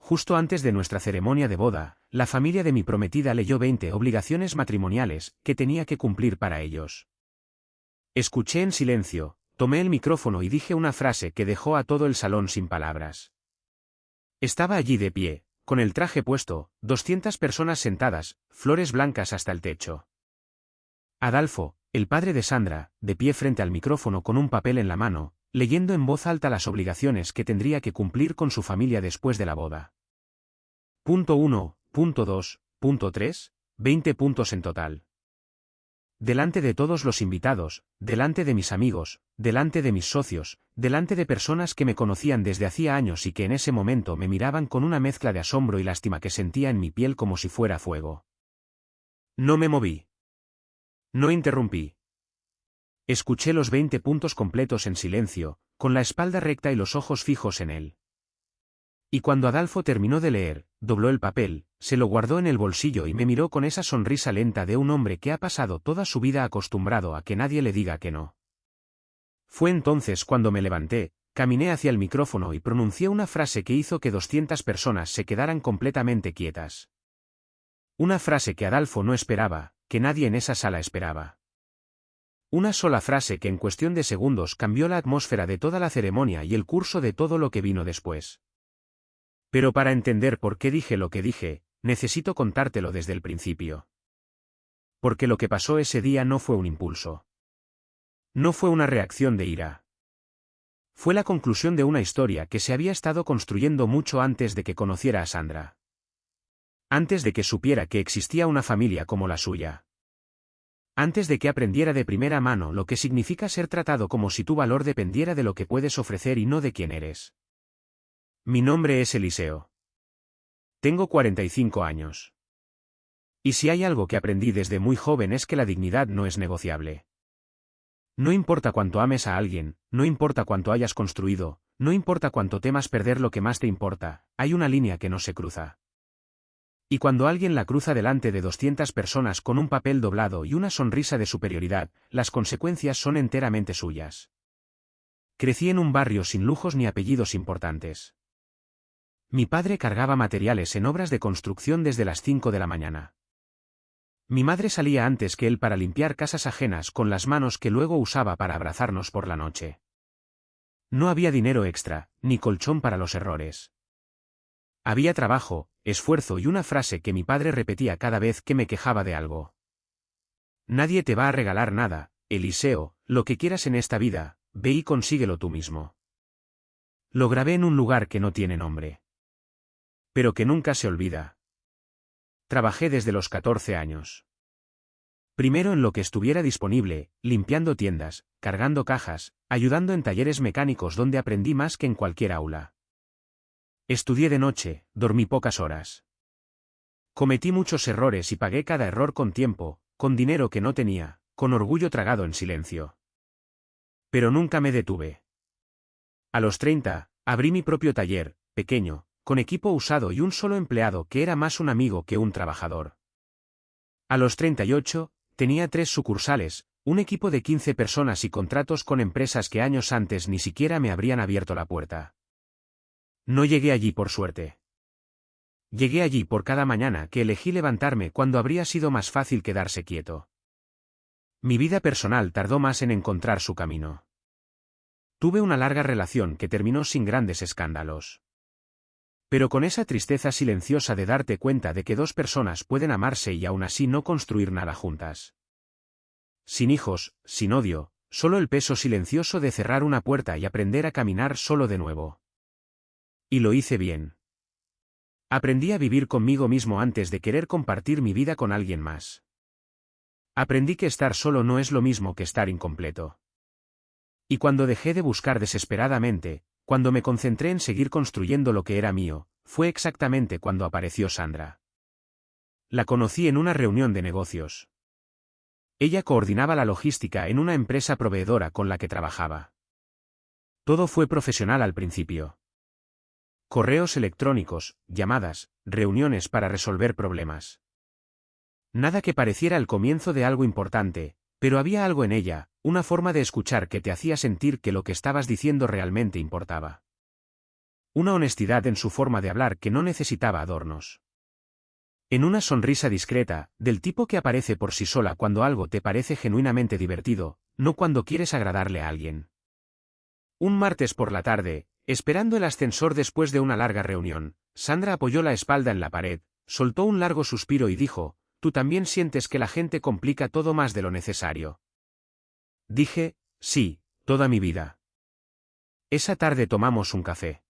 justo antes de nuestra ceremonia de boda, la familia de mi prometida leyó 20 obligaciones matrimoniales que tenía que cumplir para ellos. Escuché en silencio, tomé el micrófono y dije una frase que dejó a todo el salón sin palabras. Estaba allí de pie, con el traje puesto, 200 personas sentadas, flores blancas hasta el techo. Adalfo, el padre de Sandra, de pie frente al micrófono con un papel en la mano, leyendo en voz alta las obligaciones que tendría que cumplir con su familia después de la boda. Punto 1, punto 2, punto 3, 20 puntos en total. Delante de todos los invitados, delante de mis amigos, delante de mis socios, delante de personas que me conocían desde hacía años y que en ese momento me miraban con una mezcla de asombro y lástima que sentía en mi piel como si fuera fuego. No me moví. No interrumpí. Escuché los 20 puntos completos en silencio, con la espalda recta y los ojos fijos en él. Y cuando Adalfo terminó de leer, dobló el papel, se lo guardó en el bolsillo y me miró con esa sonrisa lenta de un hombre que ha pasado toda su vida acostumbrado a que nadie le diga que no. Fue entonces cuando me levanté, caminé hacia el micrófono y pronuncié una frase que hizo que 200 personas se quedaran completamente quietas. Una frase que Adalfo no esperaba, que nadie en esa sala esperaba. Una sola frase que en cuestión de segundos cambió la atmósfera de toda la ceremonia y el curso de todo lo que vino después. Pero para entender por qué dije lo que dije, necesito contártelo desde el principio. Porque lo que pasó ese día no fue un impulso. No fue una reacción de ira. Fue la conclusión de una historia que se había estado construyendo mucho antes de que conociera a Sandra. Antes de que supiera que existía una familia como la suya. Antes de que aprendiera de primera mano lo que significa ser tratado como si tu valor dependiera de lo que puedes ofrecer y no de quién eres. Mi nombre es Eliseo. Tengo 45 años. Y si hay algo que aprendí desde muy joven es que la dignidad no es negociable. No importa cuánto ames a alguien, no importa cuánto hayas construido, no importa cuánto temas perder lo que más te importa, hay una línea que no se cruza. Y cuando alguien la cruza delante de 200 personas con un papel doblado y una sonrisa de superioridad, las consecuencias son enteramente suyas. Crecí en un barrio sin lujos ni apellidos importantes. Mi padre cargaba materiales en obras de construcción desde las 5 de la mañana. Mi madre salía antes que él para limpiar casas ajenas con las manos que luego usaba para abrazarnos por la noche. No había dinero extra, ni colchón para los errores. Había trabajo, esfuerzo y una frase que mi padre repetía cada vez que me quejaba de algo. Nadie te va a regalar nada, Eliseo, lo que quieras en esta vida, ve y consíguelo tú mismo. Lo grabé en un lugar que no tiene nombre. Pero que nunca se olvida. Trabajé desde los 14 años. Primero en lo que estuviera disponible, limpiando tiendas, cargando cajas, ayudando en talleres mecánicos donde aprendí más que en cualquier aula. Estudié de noche, dormí pocas horas. Cometí muchos errores y pagué cada error con tiempo, con dinero que no tenía, con orgullo tragado en silencio. Pero nunca me detuve. A los 30, abrí mi propio taller, pequeño, con equipo usado y un solo empleado que era más un amigo que un trabajador. A los 38, tenía 3 sucursales, un equipo de 15 personas y contratos con empresas que años antes ni siquiera me habrían abierto la puerta. No llegué allí por suerte. Llegué allí por cada mañana que elegí levantarme cuando habría sido más fácil quedarse quieto. Mi vida personal tardó más en encontrar su camino. Tuve una larga relación que terminó sin grandes escándalos. Pero con esa tristeza silenciosa de darte cuenta de que 2 personas pueden amarse y aún así no construir nada juntas. Sin hijos, sin odio, solo el peso silencioso de cerrar una puerta y aprender a caminar solo de nuevo. Y lo hice bien. Aprendí a vivir conmigo mismo antes de querer compartir mi vida con alguien más. Aprendí que estar solo no es lo mismo que estar incompleto. Y cuando dejé de buscar desesperadamente, cuando me concentré en seguir construyendo lo que era mío, fue exactamente cuando apareció Sandra. La conocí en una reunión de negocios. Ella coordinaba la logística en una empresa proveedora con la que trabajaba. Todo fue profesional al principio. Correos electrónicos, llamadas, reuniones para resolver problemas. Nada que pareciera el comienzo de algo importante, pero había algo en ella, una forma de escuchar que te hacía sentir que lo que estabas diciendo realmente importaba. Una honestidad en su forma de hablar que no necesitaba adornos. En una sonrisa discreta, del tipo que aparece por sí sola cuando algo te parece genuinamente divertido, no cuando quieres agradarle a alguien. Un martes por la tarde, esperando el ascensor después de una larga reunión, Sandra apoyó la espalda en la pared, soltó un largo suspiro y dijo, «¿Tú también sientes que la gente complica todo más de lo necesario?» Dije, «Sí, toda mi vida». Esa tarde tomamos un café.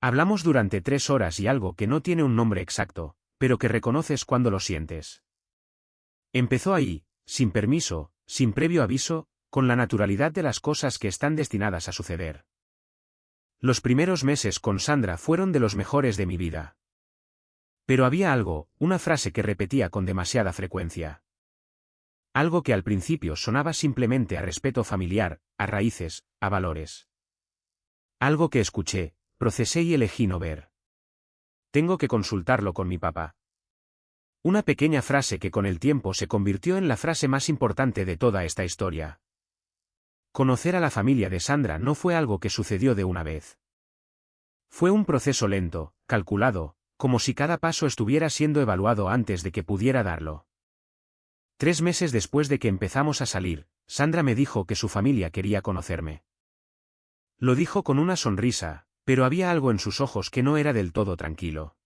Hablamos durante 3 horas y algo que no tiene un nombre exacto, pero que reconoces cuando lo sientes. Empezó ahí, sin permiso, sin previo aviso, con la naturalidad de las cosas que están destinadas a suceder. Los primeros meses con Sandra fueron de los mejores de mi vida. Pero había algo, una frase que repetía con demasiada frecuencia. Algo que al principio sonaba simplemente a respeto familiar, a raíces, a valores. Algo que escuché, procesé y elegí no ver. Tengo que consultarlo con mi papá. Una pequeña frase que con el tiempo se convirtió en la frase más importante de toda esta historia. Conocer a la familia de Sandra no fue algo que sucedió de una vez. Fue un proceso lento, calculado, como si cada paso estuviera siendo evaluado antes de que pudiera darlo. 3 meses después de que empezamos a salir, Sandra me dijo que su familia quería conocerme. Lo dijo con una sonrisa, pero había algo en sus ojos que no era del todo tranquilo.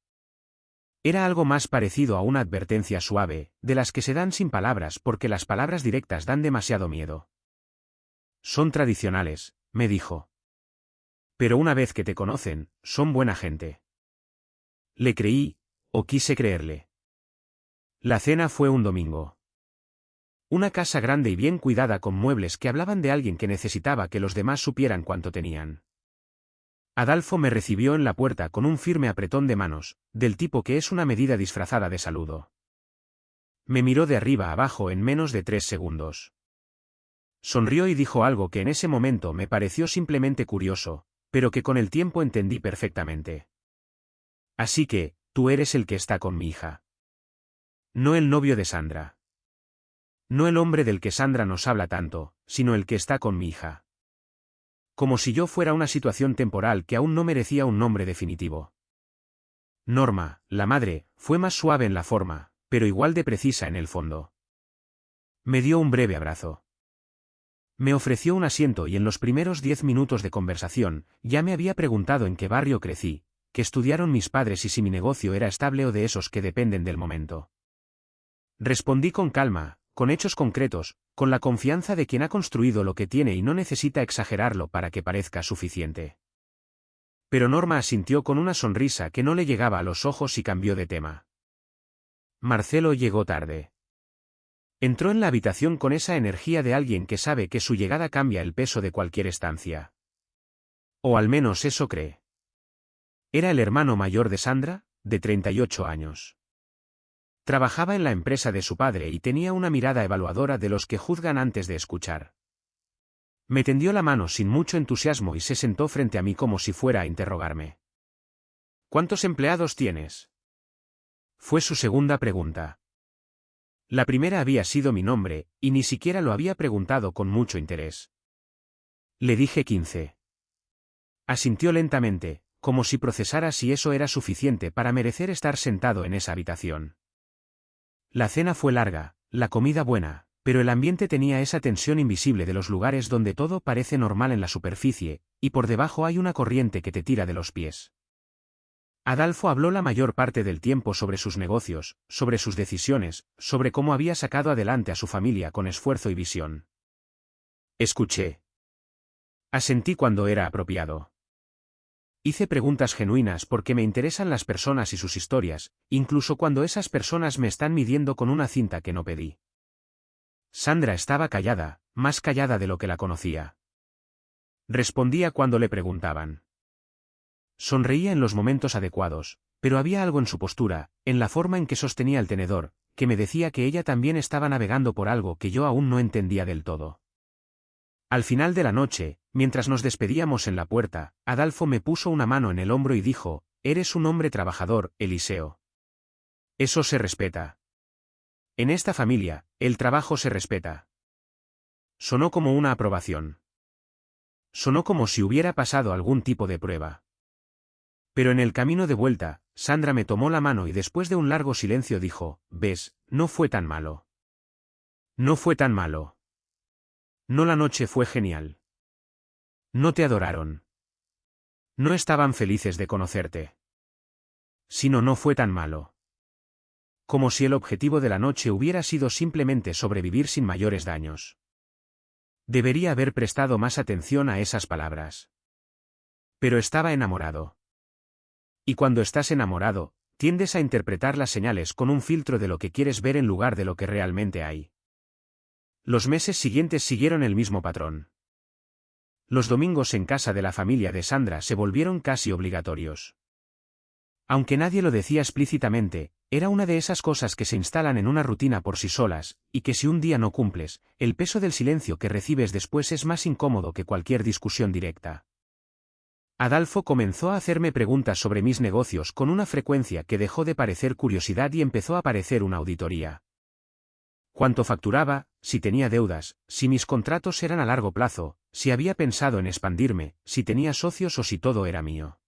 Era algo más parecido a una advertencia suave, de las que se dan sin palabras porque las palabras directas dan demasiado miedo. Son tradicionales, me dijo. Pero una vez que te conocen, son buena gente. Le creí, o quise creerle. La cena fue un domingo. Una casa grande y bien cuidada con muebles que hablaban de alguien que necesitaba que los demás supieran cuánto tenían. Adolfo me recibió en la puerta con un firme apretón de manos, del tipo que es una medida disfrazada de saludo. Me miró de arriba a abajo en menos de 3 segundos. Sonrió y dijo algo que en ese momento me pareció simplemente curioso, pero que con el tiempo entendí perfectamente. Así que, tú eres el que está con mi hija. No el novio de Sandra. No el hombre del que Sandra nos habla tanto, sino el que está con mi hija. Como si yo fuera una situación temporal que aún no merecía un nombre definitivo. Norma, la madre, fue más suave en la forma, pero igual de precisa en el fondo. Me dio un breve abrazo. Me ofreció un asiento y en los primeros 10 minutos de conversación, ya me había preguntado en qué barrio crecí, qué estudiaron mis padres y si mi negocio era estable o de esos que dependen del momento. Respondí con calma, con hechos concretos, con la confianza de quien ha construido lo que tiene y no necesita exagerarlo para que parezca suficiente. Pero Norma asintió con una sonrisa que no le llegaba a los ojos y cambió de tema. Marcelo llegó tarde. Entró en la habitación con esa energía de alguien que sabe que su llegada cambia el peso de cualquier estancia. O al menos eso cree. Era el hermano mayor de Sandra, de 38 años. Trabajaba en la empresa de su padre y tenía una mirada evaluadora de los que juzgan antes de escuchar. Me tendió la mano sin mucho entusiasmo y se sentó frente a mí como si fuera a interrogarme. ¿Cuántos empleados tienes? Fue su segunda pregunta. La primera había sido mi nombre, y ni siquiera lo había preguntado con mucho interés. Le dije 15. Asintió lentamente, como si procesara si eso era suficiente para merecer estar sentado en esa habitación. La cena fue larga, la comida buena, pero el ambiente tenía esa tensión invisible de los lugares donde todo parece normal en la superficie, y por debajo hay una corriente que te tira de los pies. Adolfo habló la mayor parte del tiempo sobre sus negocios, sobre sus decisiones, sobre cómo había sacado adelante a su familia con esfuerzo y visión. Escuché. Asentí cuando era apropiado. Hice preguntas genuinas porque me interesan las personas y sus historias, incluso cuando esas personas me están midiendo con una cinta que no pedí. Sandra estaba callada, más callada de lo que la conocía. Respondía cuando le preguntaban. Sonreía en los momentos adecuados, pero había algo en su postura, en la forma en que sostenía el tenedor, que me decía que ella también estaba navegando por algo que yo aún no entendía del todo. Al final de la noche, mientras nos despedíamos en la puerta, Adolfo me puso una mano en el hombro y dijo, «Eres un hombre trabajador, Eliseo. Eso se respeta. En esta familia, el trabajo se respeta». Sonó como una aprobación. Sonó como si hubiera pasado algún tipo de prueba. Pero en el camino de vuelta, Sandra me tomó la mano y después de un largo silencio dijo, «¿Ves? No fue tan malo. No fue tan malo. No, la noche fue genial. No te adoraron. No estaban felices de conocerte. Sino no fue tan malo». Como si el objetivo de la noche hubiera sido simplemente sobrevivir sin mayores daños. Debería haber prestado más atención a esas palabras. Pero estaba enamorado. Y cuando estás enamorado, tiendes a interpretar las señales con un filtro de lo que quieres ver en lugar de lo que realmente hay. Los meses siguientes siguieron el mismo patrón. Los domingos en casa de la familia de Sandra se volvieron casi obligatorios. Aunque nadie lo decía explícitamente, era una de esas cosas que se instalan en una rutina por sí solas, y que si un día no cumples, el peso del silencio que recibes después es más incómodo que cualquier discusión directa. Adolfo comenzó a hacerme preguntas sobre mis negocios con una frecuencia que dejó de parecer curiosidad y empezó a parecer una auditoría. Cuánto facturaba, si tenía deudas, si mis contratos eran a largo plazo, si había pensado en expandirme, si tenía socios o si todo era mío.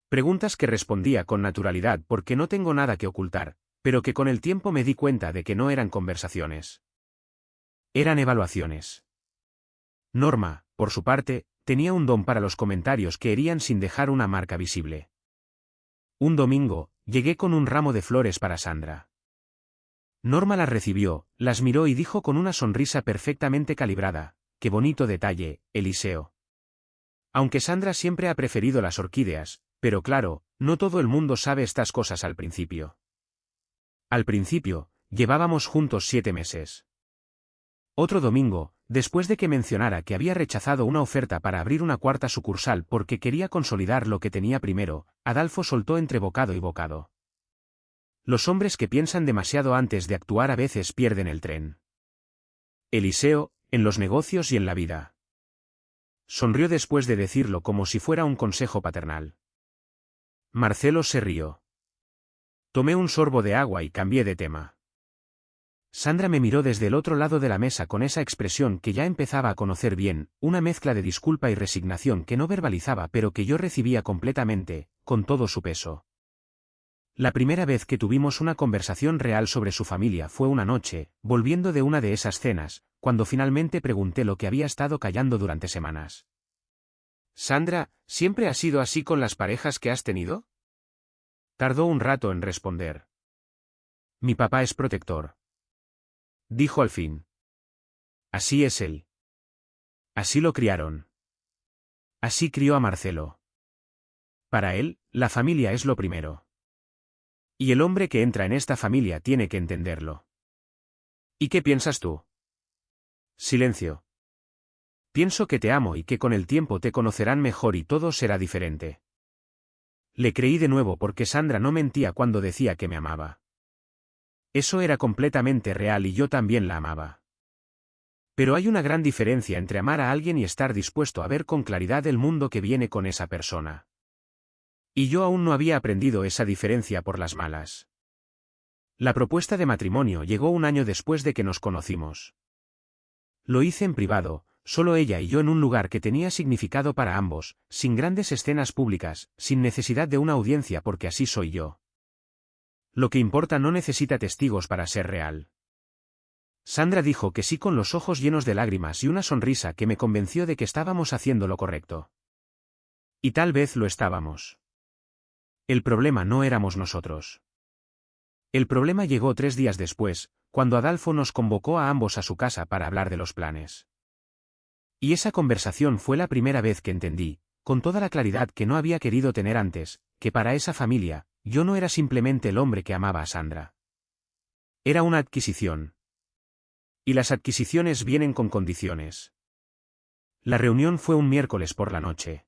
Preguntas que respondía con naturalidad porque no tengo nada que ocultar, pero que con el tiempo me di cuenta de que no eran conversaciones. Eran evaluaciones. Norma, por su parte, tenía un don para los comentarios que herían sin dejar una marca visible. Un domingo, llegué con un ramo de flores para Sandra. Norma las recibió, las miró y dijo con una sonrisa perfectamente calibrada, «Qué bonito detalle, Eliseo». Aunque Sandra siempre ha preferido las orquídeas, pero claro, no todo el mundo sabe estas cosas al principio. Al principio, llevábamos juntos 7 meses. Otro domingo, después de que mencionara que había rechazado una oferta para abrir una cuarta sucursal porque quería consolidar lo que tenía primero, Adolfo soltó entre bocado y bocado. Los hombres que piensan demasiado antes de actuar a veces pierden el tren. Eliseo, en los negocios y en la vida. Sonrió después de decirlo como si fuera un consejo paternal. Marcelo se rió. Tomé un sorbo de agua y cambié de tema. Sandra me miró desde el otro lado de la mesa con esa expresión que ya empezaba a conocer bien, una mezcla de disculpa y resignación que no verbalizaba pero que yo recibía completamente, con todo su peso. La primera vez que tuvimos una conversación real sobre su familia fue una noche, volviendo de una de esas cenas, cuando finalmente pregunté lo que había estado callando durante semanas. «Sandra, ¿siempre has sido así con las parejas que has tenido?» Tardó un rato en responder. «Mi papá es protector», dijo al fin. «Así es él. Así lo criaron. Así crió a Marcelo. Para él, la familia es lo primero. Y el hombre que entra en esta familia tiene que entenderlo». «¿Y qué piensas tú?» Silencio. «Pienso que te amo y que con el tiempo te conocerán mejor y todo será diferente». Le creí de nuevo porque Sandra no mentía cuando decía que me amaba. Eso era completamente real y yo también la amaba. Pero hay una gran diferencia entre amar a alguien y estar dispuesto a ver con claridad el mundo que viene con esa persona. Y yo aún no había aprendido esa diferencia por las malas. La propuesta de matrimonio llegó un año después de que nos conocimos. Lo hice en privado, solo ella y yo en un lugar que tenía significado para ambos, sin grandes escenas públicas, sin necesidad de una audiencia porque así soy yo. Lo que importa no necesita testigos para ser real. Sandra dijo que sí con los ojos llenos de lágrimas y una sonrisa que me convenció de que estábamos haciendo lo correcto. Y tal vez lo estábamos. El problema no éramos nosotros. El problema llegó 3 días después, cuando Adolfo nos convocó a ambos a su casa para hablar de los planes. Y esa conversación fue la primera vez que entendí, con toda la claridad que no había querido tener antes, que para esa familia, yo no era simplemente el hombre que amaba a Sandra. Era una adquisición. Y las adquisiciones vienen con condiciones. La reunión fue un miércoles por la noche.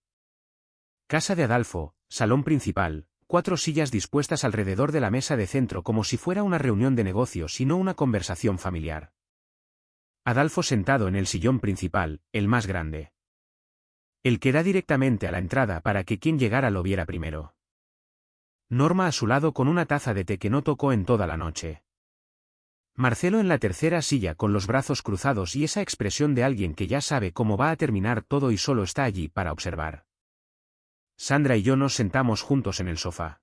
Casa de Adolfo, salón principal, 4 sillas dispuestas alrededor de la mesa de centro como si fuera una reunión de negocios y no una conversación familiar. Adolfo sentado en el sillón principal, el más grande. El que da directamente a la entrada para que quien llegara lo viera primero. Norma a su lado con una taza de té que no tocó en toda la noche. Marcelo en la tercera silla con los brazos cruzados y esa expresión de alguien que ya sabe cómo va a terminar todo y solo está allí para observar. Sandra y yo nos sentamos juntos en el sofá.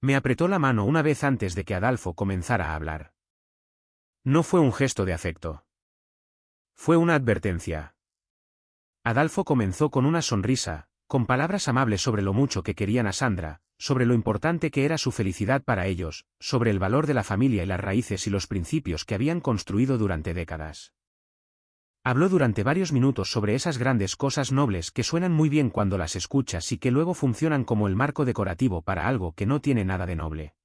Me apretó la mano una vez antes de que Adolfo comenzara a hablar. No fue un gesto de afecto. Fue una advertencia. Adolfo comenzó con una sonrisa, con palabras amables sobre lo mucho que querían a Sandra, sobre lo importante que era su felicidad para ellos, sobre el valor de la familia y las raíces y los principios que habían construido durante décadas. Habló durante varios minutos sobre esas grandes cosas nobles que suenan muy bien cuando las escuchas y que luego funcionan como el marco decorativo para algo que no tiene nada de noble.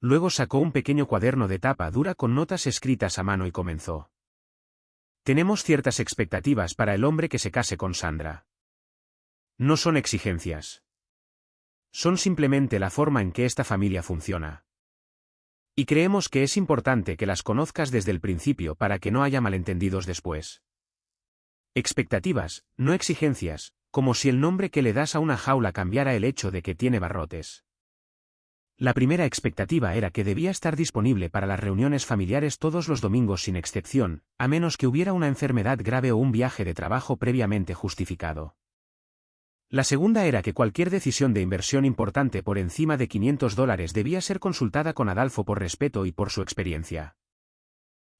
Luego sacó un pequeño cuaderno de tapa dura con notas escritas a mano y comenzó. Tenemos ciertas expectativas para el hombre que se case con Sandra. No son exigencias. Son simplemente la forma en que esta familia funciona. Y creemos que es importante que las conozcas desde el principio para que no haya malentendidos después. Expectativas, no exigencias, como si el nombre que le das a una jaula cambiara el hecho de que tiene barrotes. La primera expectativa era que debía estar disponible para las reuniones familiares todos los domingos sin excepción, a menos que hubiera una enfermedad grave o un viaje de trabajo previamente justificado. La segunda era que cualquier decisión de inversión importante por encima de $500 debía ser consultada con Adolfo por respeto y por su experiencia.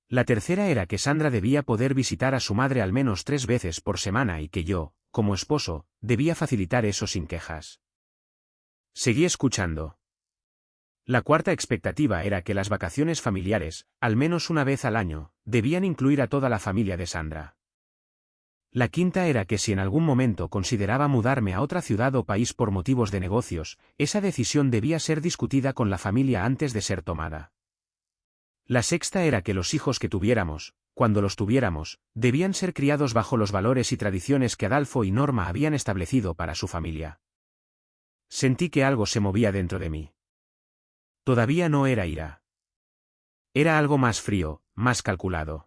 La tercera era que Sandra debía poder visitar a su madre al menos 3 veces por semana y que yo, como esposo, debía facilitar eso sin quejas. Seguí escuchando. La cuarta expectativa era que las vacaciones familiares, al menos una vez al año, debían incluir a toda la familia de Sandra. La quinta era que si en algún momento consideraba mudarme a otra ciudad o país por motivos de negocios, esa decisión debía ser discutida con la familia antes de ser tomada. La sexta era que los hijos que tuviéramos, cuando los tuviéramos, debían ser criados bajo los valores y tradiciones que Adolfo y Norma habían establecido para su familia. Sentí que algo se movía dentro de mí. Todavía no era ira. Era algo más frío, más calculado.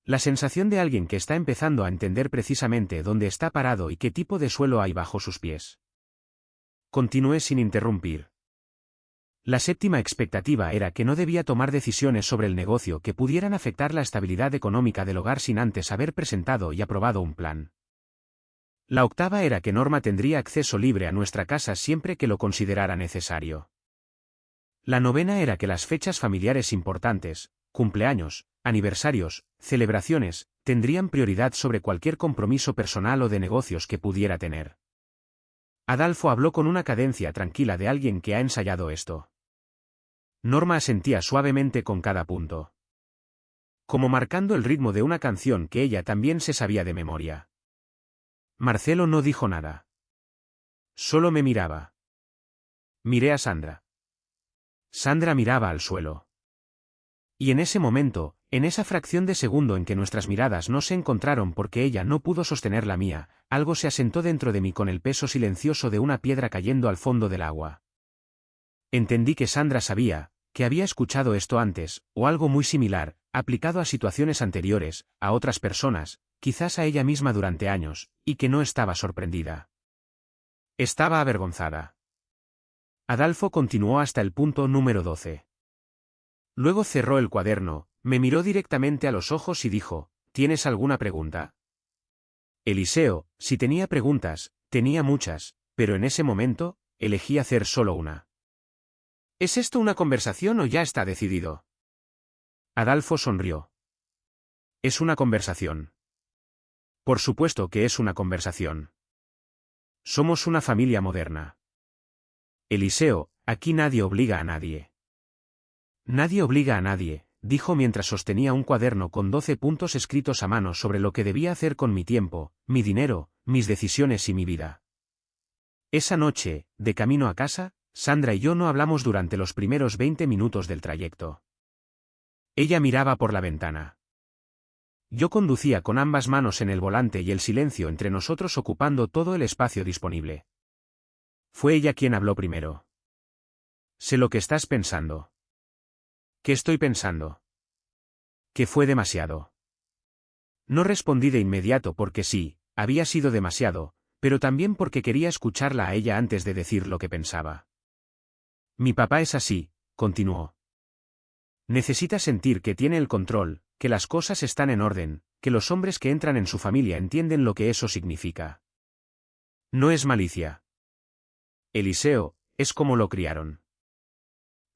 La sensación de alguien que está empezando a entender precisamente dónde está parado y qué tipo de suelo hay bajo sus pies. Continué sin interrumpir. La séptima expectativa era que no debía tomar decisiones sobre el negocio que pudieran afectar la estabilidad económica del hogar sin antes haber presentado y aprobado un plan. La octava era que Norma tendría acceso libre a nuestra casa siempre que lo considerara necesario. La novena era que las fechas familiares importantes, cumpleaños, aniversarios, celebraciones, tendrían prioridad sobre cualquier compromiso personal o de negocios que pudiera tener. Adolfo habló con una cadencia tranquila de alguien que ha ensayado esto. Norma asentía suavemente con cada punto. Como marcando el ritmo de una canción que ella también se sabía de memoria. Marcelo no dijo nada. Solo me miraba. Miré a Sandra. Sandra miraba al suelo. Y en ese momento, en esa fracción de segundo en que nuestras miradas no se encontraron porque ella no pudo sostener la mía, algo se asentó dentro de mí con el peso silencioso de una piedra cayendo al fondo del agua. Entendí que Sandra sabía, que había escuchado esto antes, o algo muy similar, aplicado a situaciones anteriores, a otras personas, quizás a ella misma durante años, y que no estaba sorprendida. Estaba avergonzada. Adolfo continuó hasta el punto número 12. Luego cerró el cuaderno, me miró directamente a los ojos y dijo, ¿tienes alguna pregunta? Eliseo, si tenía preguntas, tenía muchas, pero en ese momento, elegí hacer solo una. ¿Es esto una conversación o ya está decidido? Adolfo sonrió. Es una conversación. Por supuesto que es una conversación. Somos una familia moderna. Eliseo, aquí nadie obliga a nadie. Nadie obliga a nadie, dijo mientras sostenía un cuaderno con 12 puntos escritos a mano sobre lo que debía hacer con mi tiempo, mi dinero, mis decisiones y mi vida. Esa noche, de camino a casa, Sandra y yo no hablamos durante los primeros 20 minutos del trayecto. Ella miraba por la ventana. Yo conducía con ambas manos en el volante y el silencio entre nosotros ocupando todo el espacio disponible. Fue ella quien habló primero. Sé lo que estás pensando. ¿Qué estoy pensando? Que fue demasiado. No respondí de inmediato porque sí, había sido demasiado, pero también porque quería escucharla a ella antes de decir lo que pensaba. Mi papá es así, continuó. Necesita sentir que tiene el control, que las cosas están en orden, que los hombres que entran en su familia entienden lo que eso significa. No es malicia. Eliseo, es como lo criaron.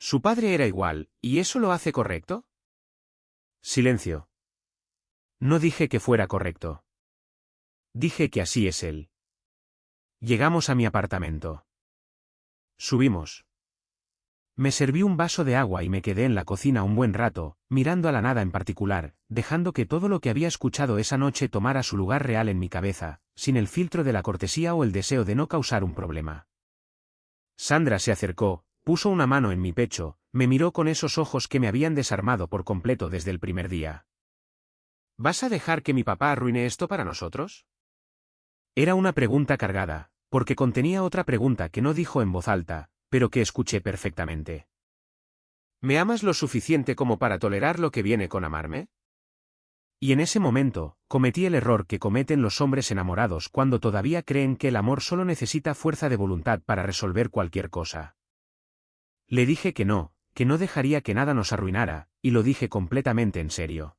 Su padre era igual, ¿y eso lo hace correcto? Silencio. No dije que fuera correcto. Dije que así es él. Llegamos a mi apartamento. Subimos. Me serví un vaso de agua y me quedé en la cocina un buen rato, mirando a la nada en particular, dejando que todo lo que había escuchado esa noche tomara su lugar real en mi cabeza, sin el filtro de la cortesía o el deseo de no causar un problema. Sandra se acercó, puso una mano en mi pecho, me miró con esos ojos que me habían desarmado por completo desde el primer día. ¿Vas a dejar que mi papá arruine esto para nosotros? Era una pregunta cargada, porque contenía otra pregunta que no dijo en voz alta, pero que escuché perfectamente. ¿Me amas lo suficiente como para tolerar lo que viene con amarme? Y en ese momento, cometí el error que cometen los hombres enamorados cuando todavía creen que el amor solo necesita fuerza de voluntad para resolver cualquier cosa. Le dije que no dejaría que nada nos arruinara, y lo dije completamente en serio.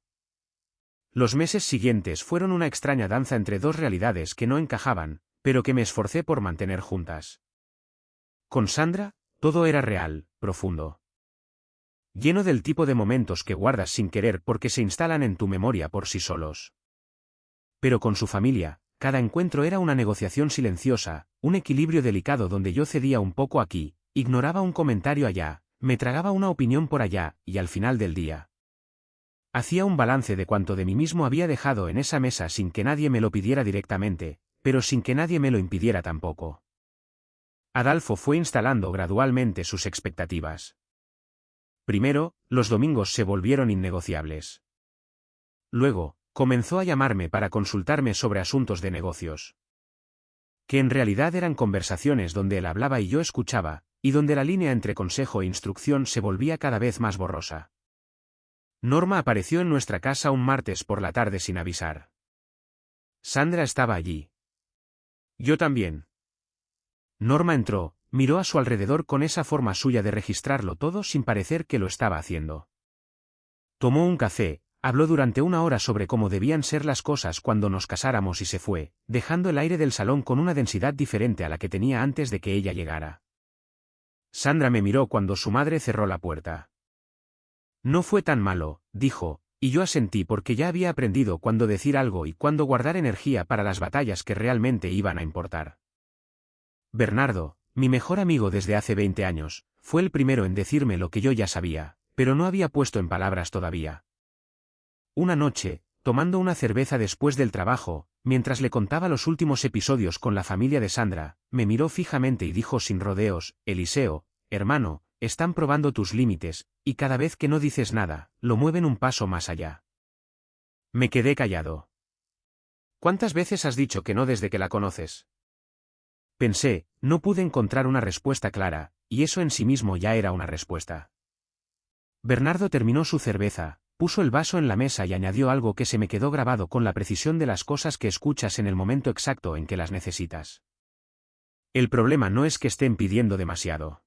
Los meses siguientes fueron una extraña danza entre dos realidades que no encajaban, pero que me esforcé por mantener juntas. Con Sandra, todo era real, profundo. Lleno del tipo de momentos que guardas sin querer porque se instalan en tu memoria por sí solos. Pero con su familia, cada encuentro era una negociación silenciosa, un equilibrio delicado donde yo cedía un poco aquí, ignoraba un comentario allá, me tragaba una opinión por allá, y al final del día hacía un balance de cuánto de mí mismo había dejado en esa mesa sin que nadie me lo pidiera directamente, pero sin que nadie me lo impidiera tampoco. Adolfo fue instalando gradualmente sus expectativas. Primero, los domingos se volvieron innegociables. Luego, comenzó a llamarme para consultarme sobre asuntos de negocios. Que en realidad eran conversaciones donde él hablaba y yo escuchaba, y donde la línea entre consejo e instrucción se volvía cada vez más borrosa. Norma apareció en nuestra casa un martes por la tarde sin avisar. Sandra estaba allí. Yo también. Norma entró, miró a su alrededor con esa forma suya de registrarlo todo sin parecer que lo estaba haciendo. Tomó un café, habló durante una hora sobre cómo debían ser las cosas cuando nos casáramos y se fue, dejando el aire del salón con una densidad diferente a la que tenía antes de que ella llegara. Sandra me miró cuando su madre cerró la puerta. No fue tan malo, dijo, y yo asentí porque ya había aprendido cuándo decir algo y cuándo guardar energía para las batallas que realmente iban a importar. Bernardo, mi mejor amigo desde hace 20 años, fue el primero en decirme lo que yo ya sabía, pero no había puesto en palabras todavía. Una noche, tomando una cerveza después del trabajo, mientras le contaba los últimos episodios con la familia de Sandra, me miró fijamente y dijo sin rodeos: Eliseo, hermano, están probando tus límites, y cada vez que no dices nada, lo mueven un paso más allá. Me quedé callado. ¿Cuántas veces has dicho que no desde que la conoces? Pensé, no pude encontrar una respuesta clara, y eso en sí mismo ya era una respuesta. Bernardo terminó su cerveza, puso el vaso en la mesa y añadió algo que se me quedó grabado con la precisión de las cosas que escuchas en el momento exacto en que las necesitas. El problema no es que estén pidiendo demasiado.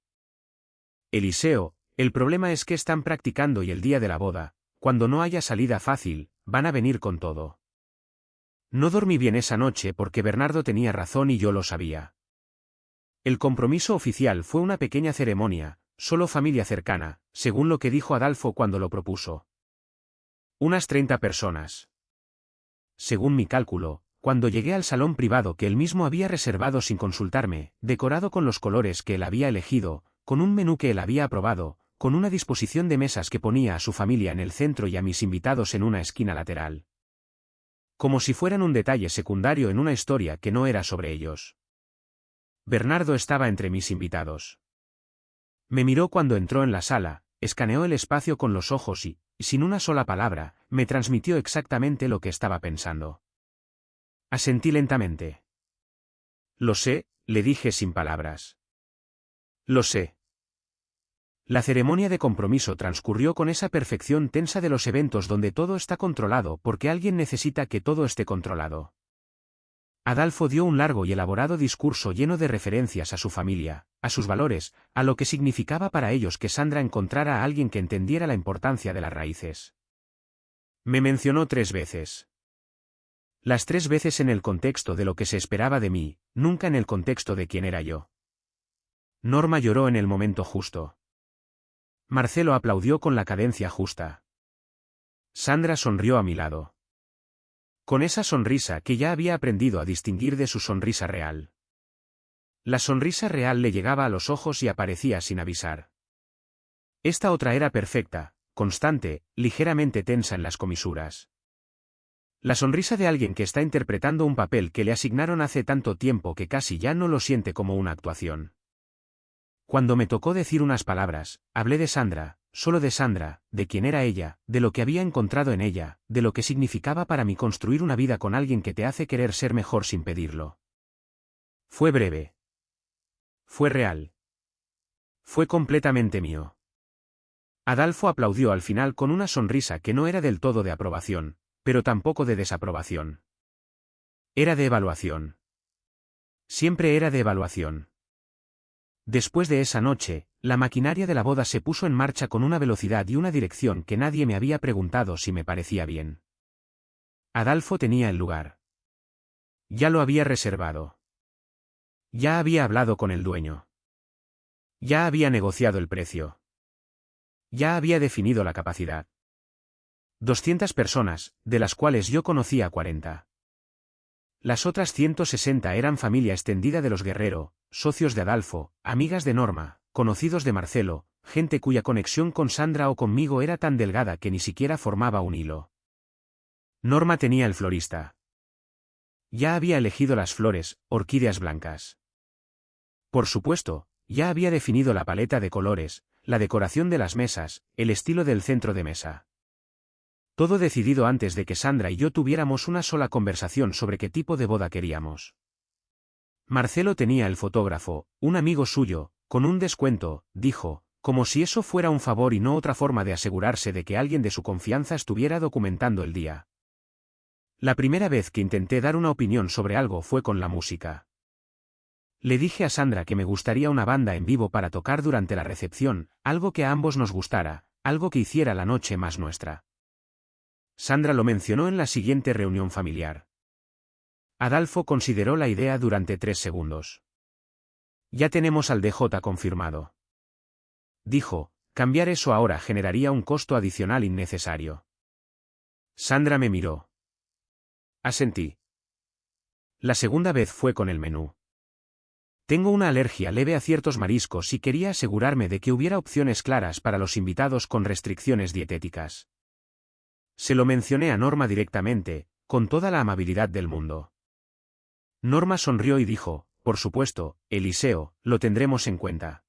Eliseo, el problema es que están practicando y el día de la boda, cuando no haya salida fácil, van a venir con todo. No dormí bien esa noche porque Bernardo tenía razón y yo lo sabía. El compromiso oficial fue una pequeña ceremonia, solo familia cercana, según lo que dijo Adolfo cuando lo propuso. Unas 30 personas. Según mi cálculo, cuando llegué al salón privado que él mismo había reservado sin consultarme, decorado con los colores que él había elegido, con un menú que él había aprobado, con una disposición de mesas que ponía a su familia en el centro y a mis invitados en una esquina lateral. Como si fueran un detalle secundario en una historia que no era sobre ellos. Bernardo estaba entre mis invitados. Me miró cuando entró en la sala, escaneó el espacio con los ojos y, sin una sola palabra, me transmitió exactamente lo que estaba pensando. Asentí lentamente. Lo sé, le dije sin palabras. Lo sé. La ceremonia de compromiso transcurrió con esa perfección tensa de los eventos donde todo está controlado porque alguien necesita que todo esté controlado. Adolfo dio un largo y elaborado discurso lleno de referencias a su familia, a sus valores, a lo que significaba para ellos que Sandra encontrara a alguien que entendiera la importancia de las raíces. Me mencionó 3 veces. Las 3 veces en el contexto de lo que se esperaba de mí, nunca en el contexto de quién era yo. Norma lloró en el momento justo. Marcelo aplaudió con la cadencia justa. Sandra sonrió a mi lado. Con esa sonrisa que ya había aprendido a distinguir de su sonrisa real. La sonrisa real le llegaba a los ojos y aparecía sin avisar. Esta otra era perfecta, constante, ligeramente tensa en las comisuras. La sonrisa de alguien que está interpretando un papel que le asignaron hace tanto tiempo que casi ya no lo siente como una actuación. Cuando me tocó decir unas palabras, hablé de Sandra, solo de Sandra, de quién era ella, de lo que había encontrado en ella, de lo que significaba para mí construir una vida con alguien que te hace querer ser mejor sin pedirlo. Fue breve. Fue real. Fue completamente mío. Adolfo aplaudió al final con una sonrisa que no era del todo de aprobación, pero tampoco de desaprobación. Era de evaluación. Siempre era de evaluación. Después de esa noche, la maquinaria de la boda se puso en marcha con una velocidad y una dirección que nadie me había preguntado si me parecía bien. Adolfo tenía el lugar. Ya lo había reservado. Ya había hablado con el dueño. Ya había negociado el precio. Ya había definido la capacidad. 200 personas, de las cuales yo conocía a 40. Las otras 160 eran familia extendida de los Guerrero, socios de Adolfo, amigas de Norma, conocidos de Marcelo, gente cuya conexión con Sandra o conmigo era tan delgada que ni siquiera formaba un hilo. Norma tenía el florista. Ya había elegido las flores, orquídeas blancas. Por supuesto, ya había definido la paleta de colores, la decoración de las mesas, el estilo del centro de mesa. Todo decidido antes de que Sandra y yo tuviéramos una sola conversación sobre qué tipo de boda queríamos. Marcelo tenía el fotógrafo, un amigo suyo, con un descuento, dijo, como si eso fuera un favor y no otra forma de asegurarse de que alguien de su confianza estuviera documentando el día. La primera vez que intenté dar una opinión sobre algo fue con la música. Le dije a Sandra que me gustaría una banda en vivo para tocar durante la recepción, algo que a ambos nos gustara, algo que hiciera la noche más nuestra. Sandra lo mencionó en la siguiente reunión familiar. Adolfo consideró la idea durante 3 segundos. Ya tenemos al DJ confirmado. Dijo, cambiar eso ahora generaría un costo adicional innecesario. Sandra me miró. Asentí. La segunda vez fue con el menú. Tengo una alergia leve a ciertos mariscos y quería asegurarme de que hubiera opciones claras para los invitados con restricciones dietéticas. Se lo mencioné a Norma directamente, con toda la amabilidad del mundo. Norma sonrió y dijo, por supuesto, Eliseo, lo tendremos en cuenta.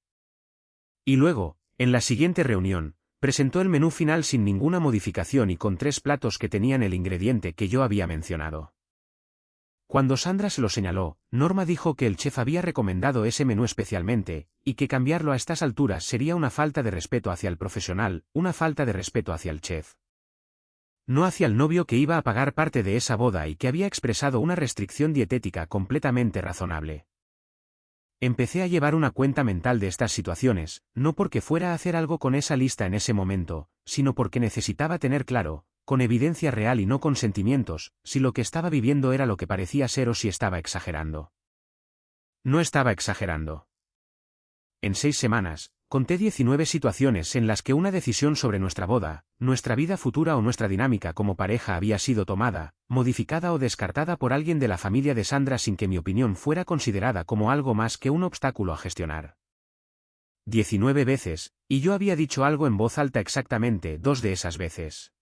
Y luego, en la siguiente reunión, presentó el menú final sin ninguna modificación y con 3 platos que tenían el ingrediente que yo había mencionado. Cuando Sandra se lo señaló, Norma dijo que el chef había recomendado ese menú especialmente, y que cambiarlo a estas alturas sería una falta de respeto hacia el profesional, una falta de respeto hacia el chef. No hacia el novio que iba a pagar parte de esa boda y que había expresado una restricción dietética completamente razonable. Empecé a llevar una cuenta mental de estas situaciones, no porque fuera a hacer algo con esa lista en ese momento, sino porque necesitaba tener claro, con evidencia real y no con sentimientos, si lo que estaba viviendo era lo que parecía ser o si estaba exagerando. No estaba exagerando. En 6 semanas, conté 19 situaciones en las que una decisión sobre nuestra boda, nuestra vida futura o nuestra dinámica como pareja había sido tomada, modificada o descartada por alguien de la familia de Sandra sin que mi opinión fuera considerada como algo más que un obstáculo a gestionar. 19 veces, y yo había dicho algo en voz alta exactamente 2 de esas veces.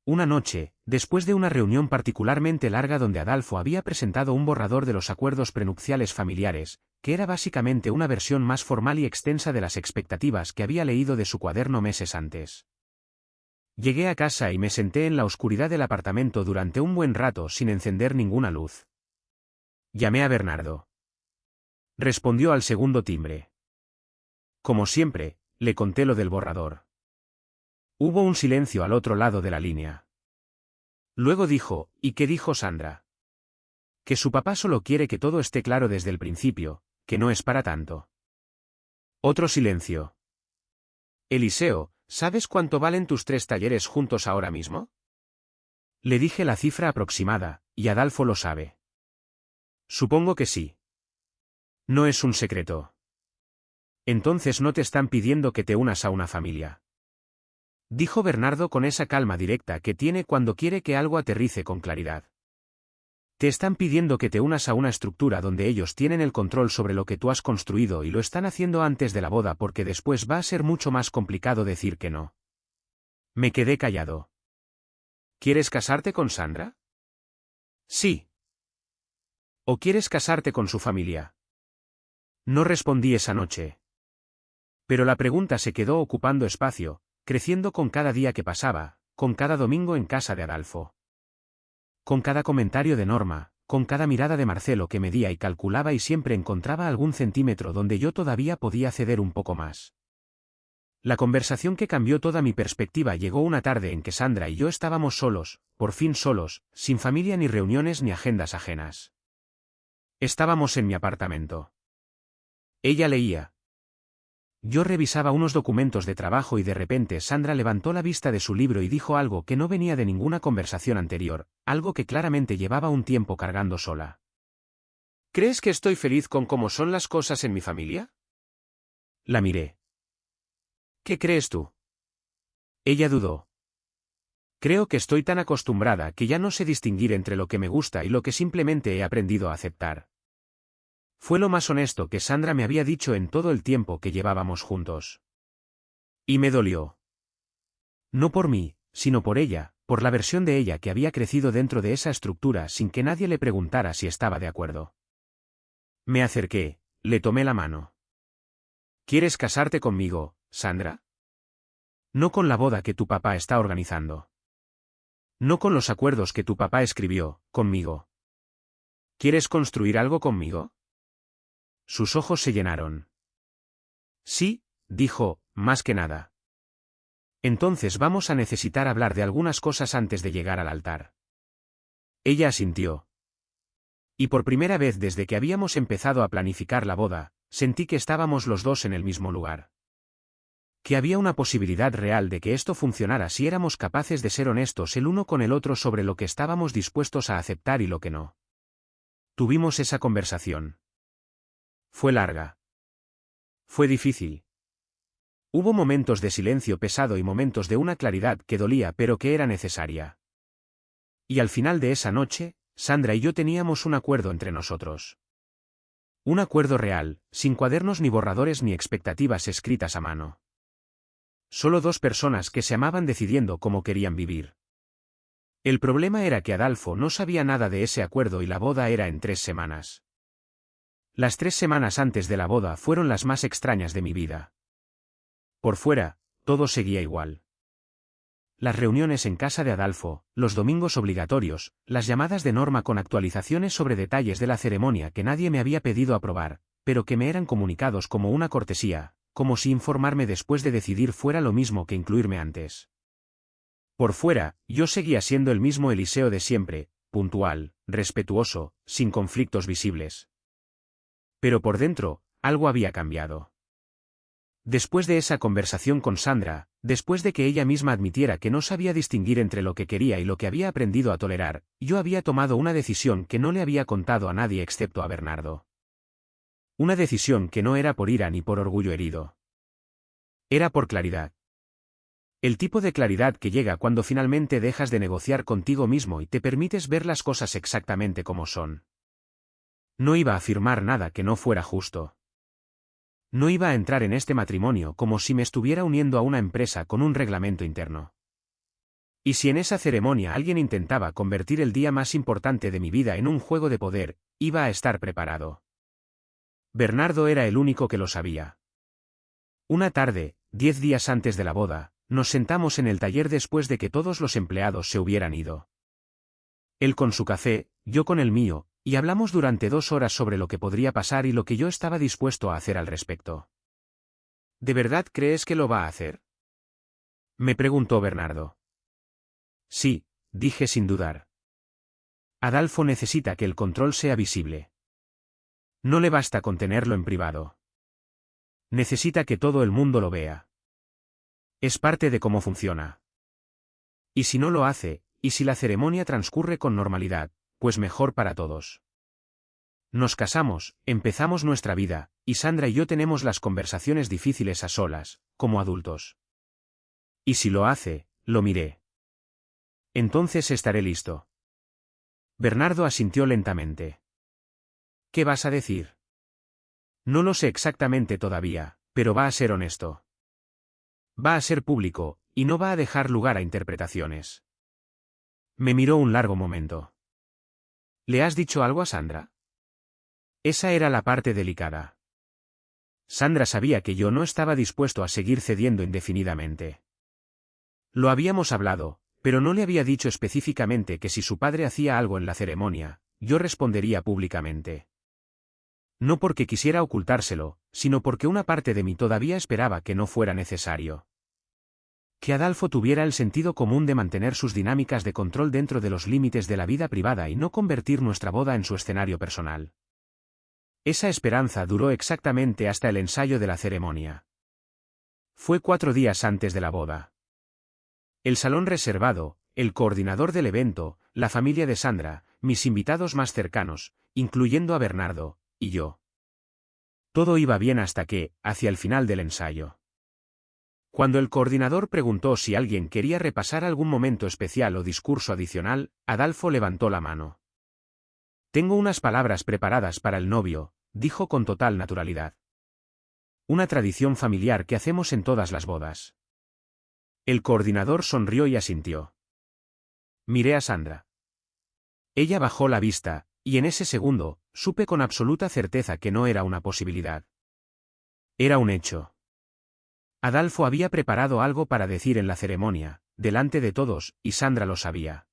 Una noche, después de una reunión particularmente larga donde Adolfo había presentado un borrador de los acuerdos prenupciales familiares, que era básicamente una versión más formal y extensa de las expectativas que había leído de su cuaderno meses antes. Llegué a casa y me senté en la oscuridad del apartamento durante un buen rato sin encender ninguna luz. Llamé a Bernardo. Respondió al segundo timbre. Como siempre, le conté lo del borrador. Hubo un silencio al otro lado de la línea. Luego dijo, ¿y qué dijo Sandra? Que su papá solo quiere que todo esté claro desde el principio, que no es para tanto. Otro silencio. Eliseo, ¿sabes cuánto valen tus 3 talleres juntos ahora mismo? Le dije la cifra aproximada, y Adolfo lo sabe. Supongo que sí. No es un secreto. Entonces no te están pidiendo que te unas a una familia. Dijo Bernardo con esa calma directa que tiene cuando quiere que algo aterrice con claridad. Te están pidiendo que te unas a una estructura donde ellos tienen el control sobre lo que tú has construido y lo están haciendo antes de la boda porque después va a ser mucho más complicado decir que no. Me quedé callado. ¿Quieres casarte con Sandra? Sí. ¿O quieres casarte con su familia? No respondí esa noche. Pero la pregunta se quedó ocupando espacio, creciendo con cada día que pasaba, con cada domingo en casa de Adolfo. Con cada comentario de Norma, con cada mirada de Marcelo que medía y calculaba y siempre encontraba algún centímetro donde yo todavía podía ceder un poco más. La conversación que cambió toda mi perspectiva llegó una tarde en que Sandra y yo estábamos solos, por fin solos, sin familia ni reuniones ni agendas ajenas. Estábamos en mi apartamento. Ella leía. Yo revisaba unos documentos de trabajo y de repente Sandra levantó la vista de su libro y dijo algo que no venía de ninguna conversación anterior, algo que claramente llevaba un tiempo cargando sola. ¿Crees que estoy feliz con cómo son las cosas en mi familia? La miré. ¿Qué crees tú? Ella dudó. Creo que estoy tan acostumbrada que ya no sé distinguir entre lo que me gusta y lo que simplemente he aprendido a aceptar. Fue lo más honesto que Sandra me había dicho en todo el tiempo que llevábamos juntos. Y me dolió. No por mí, sino por ella, por la versión de ella que había crecido dentro de esa estructura sin que nadie le preguntara si estaba de acuerdo. Me acerqué, le tomé la mano. ¿Quieres casarte conmigo, Sandra? No con la boda que tu papá está organizando. No con los acuerdos que tu papá escribió, conmigo. ¿Quieres construir algo conmigo? Sus ojos se llenaron. Sí, dijo, más que nada. Entonces vamos a necesitar hablar de algunas cosas antes de llegar al altar. Ella asintió. Y por primera vez desde que habíamos empezado a planificar la boda, sentí que estábamos los dos en el mismo lugar. Que había una posibilidad real de que esto funcionara si éramos capaces de ser honestos el uno con el otro sobre lo que estábamos dispuestos a aceptar y lo que no. Tuvimos esa conversación. Fue larga. Fue difícil. Hubo momentos de silencio pesado y momentos de una claridad que dolía pero que era necesaria. Y al final de esa noche, Sandra y yo teníamos un acuerdo entre nosotros. Un acuerdo real, sin cuadernos ni borradores ni expectativas escritas a mano. Solo dos personas que se amaban decidiendo cómo querían vivir. El problema era que Adolfo no sabía nada de ese acuerdo y la boda era en 3 semanas. Las 3 semanas antes de la boda fueron las más extrañas de mi vida. Por fuera, todo seguía igual. Las reuniones en casa de Adolfo, los domingos obligatorios, las llamadas de Norma con actualizaciones sobre detalles de la ceremonia que nadie me había pedido aprobar, pero que me eran comunicados como una cortesía, como si informarme después de decidir fuera lo mismo que incluirme antes. Por fuera, yo seguía siendo el mismo Eliseo de siempre, puntual, respetuoso, sin conflictos visibles. Pero por dentro, algo había cambiado. Después de esa conversación con Sandra, después de que ella misma admitiera que no sabía distinguir entre lo que quería y lo que había aprendido a tolerar, yo había tomado una decisión que no le había contado a nadie excepto a Bernardo. Una decisión que no era por ira ni por orgullo herido. Era por claridad. El tipo de claridad que llega cuando finalmente dejas de negociar contigo mismo y te permites ver las cosas exactamente como son. No iba a afirmar nada que no fuera justo. No iba a entrar en este matrimonio como si me estuviera uniendo a una empresa con un reglamento interno. Y si en esa ceremonia alguien intentaba convertir el día más importante de mi vida en un juego de poder, iba a estar preparado. Bernardo era el único que lo sabía. Una tarde, 10 días antes de la boda, nos sentamos en el taller después de que todos los empleados se hubieran ido. Él con su café, yo con el mío, y hablamos durante 2 horas sobre lo que podría pasar y lo que yo estaba dispuesto a hacer al respecto. ¿De verdad crees que lo va a hacer? Me preguntó Bernardo. Sí, dije sin dudar. Adolfo necesita que el control sea visible. No le basta con tenerlo en privado. Necesita que todo el mundo lo vea. Es parte de cómo funciona. Y si no lo hace, y si la ceremonia transcurre con normalidad, pues mejor para todos. Nos casamos, empezamos nuestra vida, y Sandra y yo tenemos las conversaciones difíciles a solas, como adultos. Y si lo hace, lo miré. Entonces estaré listo. Bernardo asintió lentamente. ¿Qué vas a decir? No lo sé exactamente todavía, pero va a ser honesto. Va a ser público, y no va a dejar lugar a interpretaciones. Me miró un largo momento. ¿Le has dicho algo a Sandra? Esa era la parte delicada. Sandra sabía que yo no estaba dispuesto a seguir cediendo indefinidamente. Lo habíamos hablado, pero no le había dicho específicamente que si su padre hacía algo en la ceremonia, yo respondería públicamente. No porque quisiera ocultárselo, sino porque una parte de mí todavía esperaba que no fuera necesario. Que Adolfo tuviera el sentido común de mantener sus dinámicas de control dentro de los límites de la vida privada y no convertir nuestra boda en su escenario personal. Esa esperanza duró exactamente hasta el ensayo de la ceremonia. Fue 4 días antes de la boda. El salón reservado, el coordinador del evento, la familia de Sandra, mis invitados más cercanos, incluyendo a Bernardo, y yo. Todo iba bien hasta que, hacia el final del ensayo. Cuando el coordinador preguntó si alguien quería repasar algún momento especial o discurso adicional, Adolfo levantó la mano. Tengo unas palabras preparadas para el novio, dijo con total naturalidad. Una tradición familiar que hacemos en todas las bodas. El coordinador sonrió y asintió. Miré a Sandra. Ella bajó la vista, y en ese segundo, supe con absoluta certeza que no era una posibilidad. Era un hecho. Adolfo había preparado algo para decir en la ceremonia, delante de todos, y Sandra lo sabía.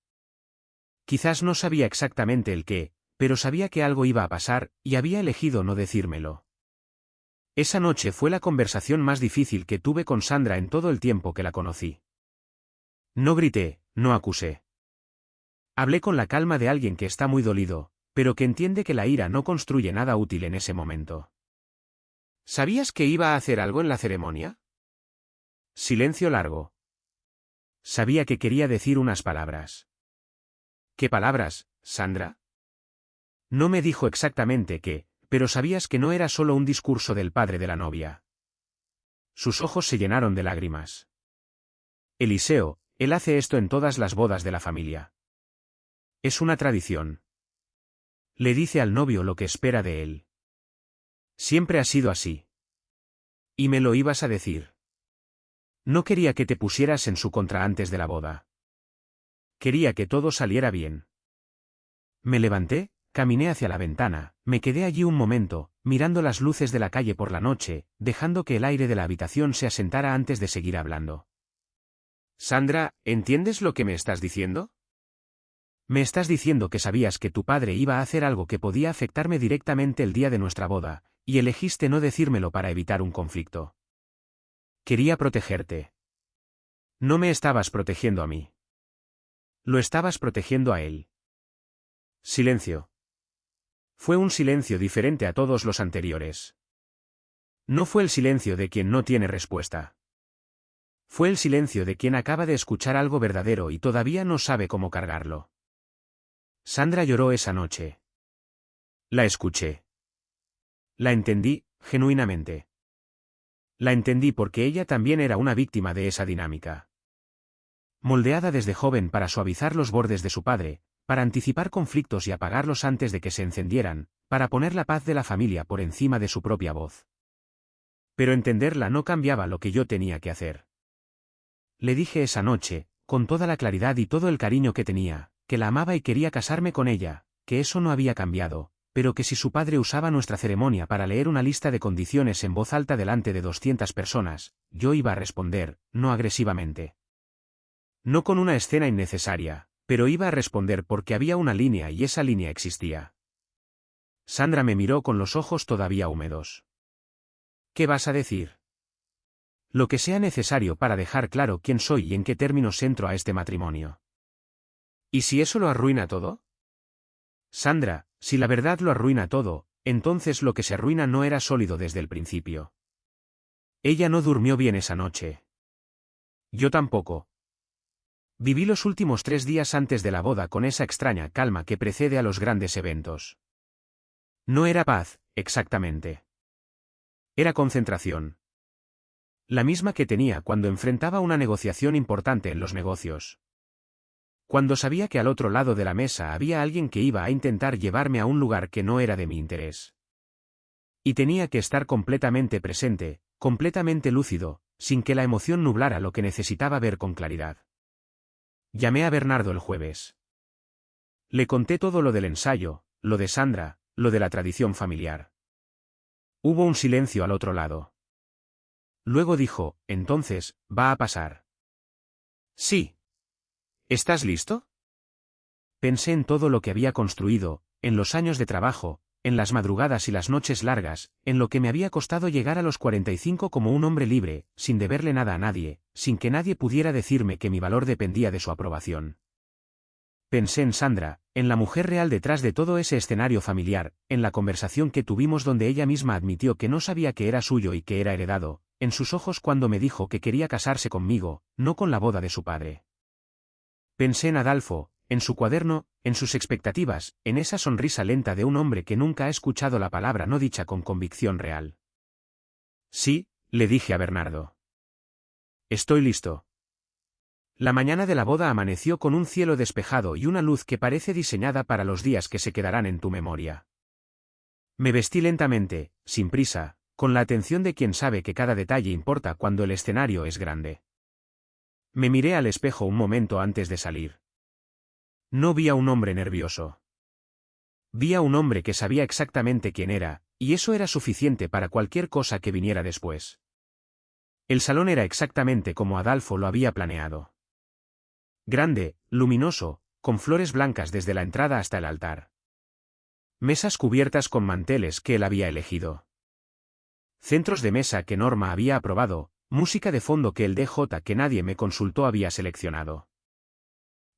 Quizás no sabía exactamente el qué, pero sabía que algo iba a pasar, y había elegido no decírmelo. Esa noche fue la conversación más difícil que tuve con Sandra en todo el tiempo que la conocí. No grité, no acusé. Hablé con la calma de alguien que está muy dolido, pero que entiende que la ira no construye nada útil en ese momento. ¿Sabías que iba a hacer algo en la ceremonia? Silencio largo. Sabía que quería decir unas palabras. ¿Qué palabras, Sandra? No me dijo exactamente qué, pero sabías que no era solo un discurso del padre de la novia. Sus ojos se llenaron de lágrimas. Eliseo, él hace esto en todas las bodas de la familia. Es una tradición. Le dice al novio lo que espera de él. Siempre ha sido así. Y me lo ibas a decir. No quería que te pusieras en su contra antes de la boda. Quería que todo saliera bien. Me levanté, caminé hacia la ventana, me quedé allí un momento, mirando las luces de la calle por la noche, dejando que el aire de la habitación se asentara antes de seguir hablando. Sandra, ¿entiendes lo que me estás diciendo? Me estás diciendo que sabías que tu padre iba a hacer algo que podía afectarme directamente el día de nuestra boda, y elegiste no decírmelo para evitar un conflicto. Quería protegerte. No me estabas protegiendo a mí. Lo estabas protegiendo a él. Silencio. Fue un silencio diferente a todos los anteriores. No fue el silencio de quien no tiene respuesta. Fue el silencio de quien acaba de escuchar algo verdadero y todavía no sabe cómo cargarlo. Sandra lloró esa noche. La escuché. La entendí, genuinamente. La entendí porque ella también era una víctima de esa dinámica. Moldeada desde joven para suavizar los bordes de su padre, para anticipar conflictos y apagarlos antes de que se encendieran, para poner la paz de la familia por encima de su propia voz. Pero entenderla no cambiaba lo que yo tenía que hacer. Le dije esa noche, con toda la claridad y todo el cariño que tenía, que la amaba y quería casarme con ella, que eso no había cambiado, pero que si su padre usaba nuestra ceremonia para leer una lista de condiciones en voz alta delante de 200 personas, yo iba a responder, no agresivamente. No con una escena innecesaria, pero iba a responder porque había una línea y esa línea existía. Sandra me miró con los ojos todavía húmedos. ¿Qué vas a decir? Lo que sea necesario para dejar claro quién soy y en qué términos entro a este matrimonio. ¿Y si eso lo arruina todo? Sandra, si la verdad lo arruina todo, entonces lo que se arruina no era sólido desde el principio. Ella no durmió bien esa noche. Yo tampoco. Viví los últimos 3 días antes de la boda con esa extraña calma que precede a los grandes eventos. No era paz, exactamente. Era concentración. La misma que tenía cuando enfrentaba una negociación importante en los negocios. Cuando sabía que al otro lado de la mesa había alguien que iba a intentar llevarme a un lugar que no era de mi interés. Y tenía que estar completamente presente, completamente lúcido, sin que la emoción nublara lo que necesitaba ver con claridad. Llamé a Bernardo el jueves. Le conté todo lo del ensayo, lo de Sandra, lo de la tradición familiar. Hubo un silencio al otro lado. Luego dijo, entonces, ¿va a pasar? Sí. ¿Estás listo? Pensé en todo lo que había construido, en los años de trabajo, en las madrugadas y las noches largas, en lo que me había costado llegar a los 45 como un hombre libre, sin deberle nada a nadie, sin que nadie pudiera decirme que mi valor dependía de su aprobación. Pensé en Sandra, en la mujer real detrás de todo ese escenario familiar, en la conversación que tuvimos donde ella misma admitió que no sabía que era suyo y que era heredado, en sus ojos cuando me dijo que quería casarse conmigo, no con la boda de su padre. Pensé en Adolfo, en su cuaderno, en sus expectativas, en esa sonrisa lenta de un hombre que nunca ha escuchado la palabra no dicha con convicción real. Sí, le dije a Bernardo. Estoy listo. La mañana de la boda amaneció con un cielo despejado y una luz que parece diseñada para los días que se quedarán en tu memoria. Me vestí lentamente, sin prisa, con la atención de quien sabe que cada detalle importa cuando el escenario es grande. Me miré al espejo un momento antes de salir. No vi a un hombre nervioso. Vi a un hombre que sabía exactamente quién era, y eso era suficiente para cualquier cosa que viniera después. El salón era exactamente como Adolfo lo había planeado. Grande, luminoso, con flores blancas desde la entrada hasta el altar. Mesas cubiertas con manteles que él había elegido. Centros de mesa que Norma había aprobado, música de fondo que el DJ que nadie me consultó había seleccionado.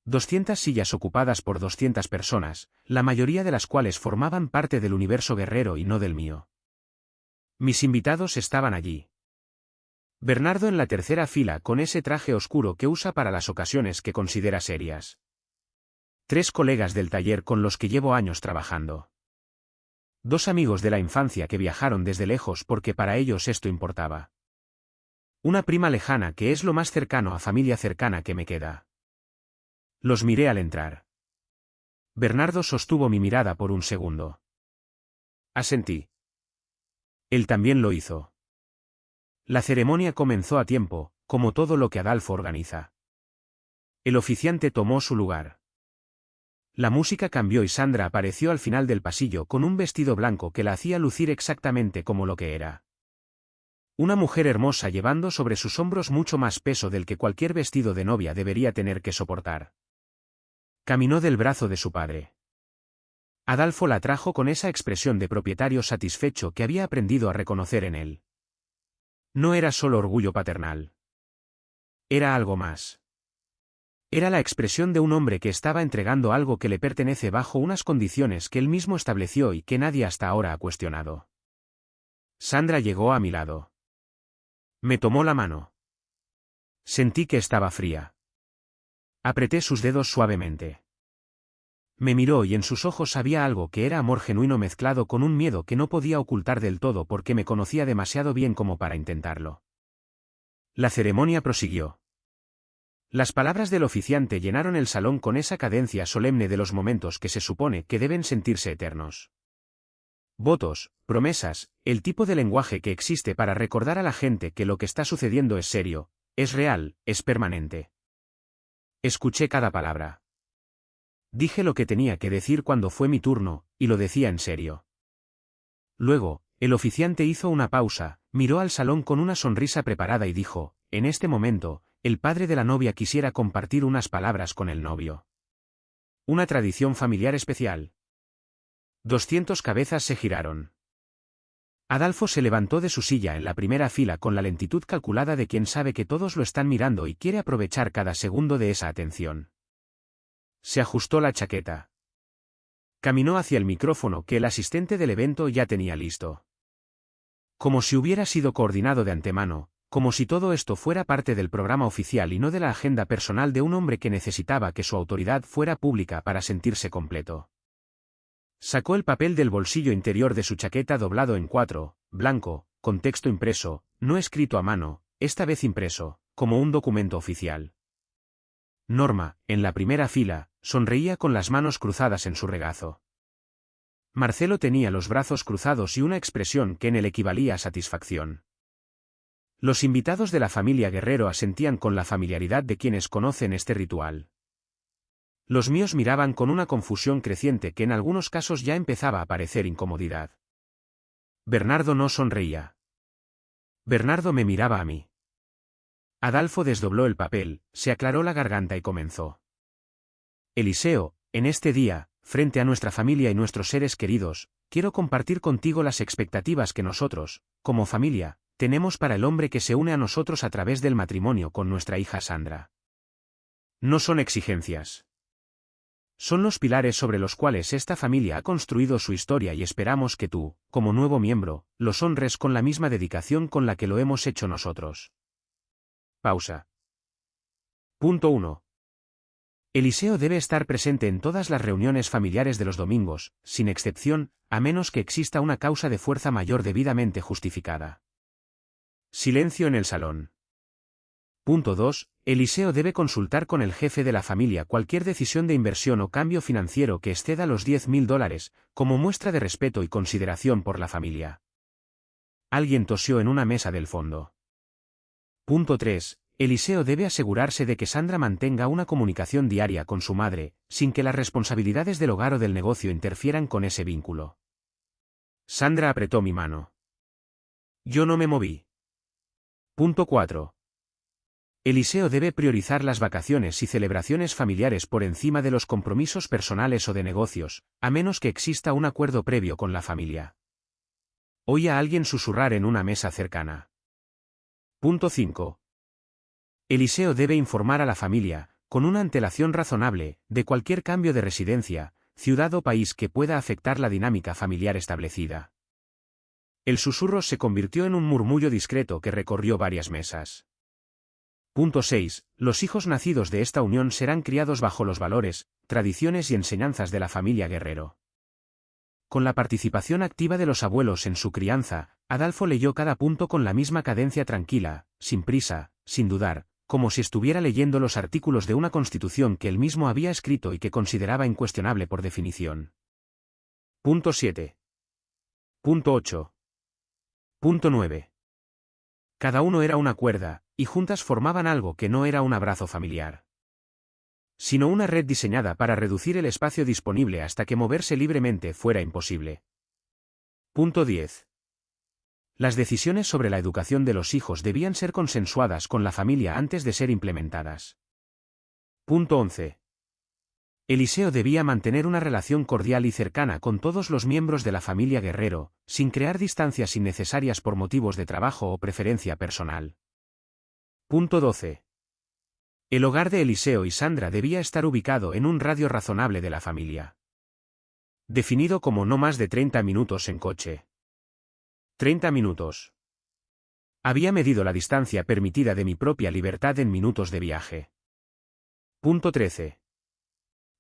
200 sillas ocupadas por 200 personas, la mayoría de las cuales formaban parte del universo guerrero y no del mío. Mis invitados estaban allí. Bernardo en la tercera fila con ese traje oscuro que usa para las ocasiones que considera serias. 3 colegas del taller con los que llevo años trabajando. 2 amigos de la infancia que viajaron desde lejos porque para ellos esto importaba. Una prima lejana que es lo más cercano a familia cercana que me queda. Los miré al entrar. Bernardo sostuvo mi mirada por un segundo. Asentí. Él también lo hizo. La ceremonia comenzó a tiempo, como todo lo que Adolfo organiza. El oficiante tomó su lugar. La música cambió y Sandra apareció al final del pasillo con un vestido blanco que la hacía lucir exactamente como lo que era. Una mujer hermosa llevando sobre sus hombros mucho más peso del que cualquier vestido de novia debería tener que soportar. Caminó del brazo de su padre. Adolfo la trajo con esa expresión de propietario satisfecho que había aprendido a reconocer en él. No era solo orgullo paternal. Era algo más. Era la expresión de un hombre que estaba entregando algo que le pertenece bajo unas condiciones que él mismo estableció y que nadie hasta ahora ha cuestionado. Sandra llegó a mi lado. Me tomó la mano. Sentí que estaba fría. Apreté sus dedos suavemente. Me miró y en sus ojos había algo que era amor genuino mezclado con un miedo que no podía ocultar del todo porque me conocía demasiado bien como para intentarlo. La ceremonia prosiguió. Las palabras del oficiante llenaron el salón con esa cadencia solemne de los momentos que se supone que deben sentirse eternos. Votos, promesas, el tipo de lenguaje que existe para recordar a la gente que lo que está sucediendo es serio, es real, es permanente. Escuché cada palabra. Dije lo que tenía que decir cuando fue mi turno, y lo decía en serio. Luego, el oficiante hizo una pausa, miró al salón con una sonrisa preparada y dijo, en este momento, el padre de la novia quisiera compartir unas palabras con el novio. Una tradición familiar especial. 200 cabezas se giraron. Adolfo se levantó de su silla en la primera fila con la lentitud calculada de quien sabe que todos lo están mirando y quiere aprovechar cada segundo de esa atención. Se ajustó la chaqueta. Caminó hacia el micrófono que el asistente del evento ya tenía listo. Como si hubiera sido coordinado de antemano, como si todo esto fuera parte del programa oficial y no de la agenda personal de un hombre que necesitaba que su autoridad fuera pública para sentirse completo. Sacó el papel del bolsillo interior de su chaqueta doblado en 4, blanco, con texto impreso, no escrito a mano, esta vez impreso, como un documento oficial. Norma, en la primera fila, sonreía con las manos cruzadas en su regazo. Marcelo tenía los brazos cruzados y una expresión que en él equivalía a satisfacción. Los invitados de la familia Guerrero asentían con la familiaridad de quienes conocen este ritual. Los míos miraban con una confusión creciente que en algunos casos ya empezaba a parecer incomodidad. Bernardo no sonreía. Bernardo me miraba a mí. Adalfo desdobló el papel, se aclaró la garganta y comenzó. Eliseo, en este día, frente a nuestra familia y nuestros seres queridos, quiero compartir contigo las expectativas que nosotros, como familia, tenemos para el hombre que se une a nosotros a través del matrimonio con nuestra hija Sandra. No son exigencias. Son los pilares sobre los cuales esta familia ha construido su historia y esperamos que tú, como nuevo miembro, los honres con la misma dedicación con la que lo hemos hecho nosotros. Pausa. Punto 1. Eliseo debe estar presente en todas las reuniones familiares de los domingos, sin excepción, a menos que exista una causa de fuerza mayor debidamente justificada. Silencio en el salón. Punto 2. Eliseo debe consultar con el jefe de la familia cualquier decisión de inversión o cambio financiero que exceda los $10.000, como muestra de respeto y consideración por la familia. Alguien tosió en una mesa del fondo. Punto 3. Eliseo debe asegurarse de que Sandra mantenga una comunicación diaria con su madre, sin que las responsabilidades del hogar o del negocio interfieran con ese vínculo. Sandra apretó mi mano. Yo no me moví. Punto 4. Eliseo debe priorizar las vacaciones y celebraciones familiares por encima de los compromisos personales o de negocios, a menos que exista un acuerdo previo con la familia. Oí a alguien susurrar en una mesa cercana. Punto 5. Eliseo debe informar a la familia, con una antelación razonable, de cualquier cambio de residencia, ciudad o país que pueda afectar la dinámica familiar establecida. El susurro se convirtió en un murmullo discreto que recorrió varias mesas. Punto 6. Los hijos nacidos de esta unión serán criados bajo los valores, tradiciones y enseñanzas de la familia Guerrero. Con la participación activa de los abuelos en su crianza, Adalfo leyó cada punto con la misma cadencia tranquila, sin prisa, sin dudar, como si estuviera leyendo los artículos de una constitución que él mismo había escrito y que consideraba incuestionable por definición. Punto 7. Punto 8. Punto 9. Cada uno era una cuerda, y juntas formaban algo que no era un abrazo familiar, sino una red diseñada para reducir el espacio disponible hasta que moverse libremente fuera imposible. Punto 10. Las decisiones sobre la educación de los hijos debían ser consensuadas con la familia antes de ser implementadas. Punto 11. Eliseo debía mantener una relación cordial y cercana con todos los miembros de la familia Guerrero, sin crear distancias innecesarias por motivos de trabajo o preferencia personal. Punto 12. El hogar de Eliseo y Sandra debía estar ubicado en un radio razonable de la familia, definido como no más de 30 minutos en coche. 30 minutos. Había medido la distancia permitida de mi propia libertad en minutos de viaje. Punto 13.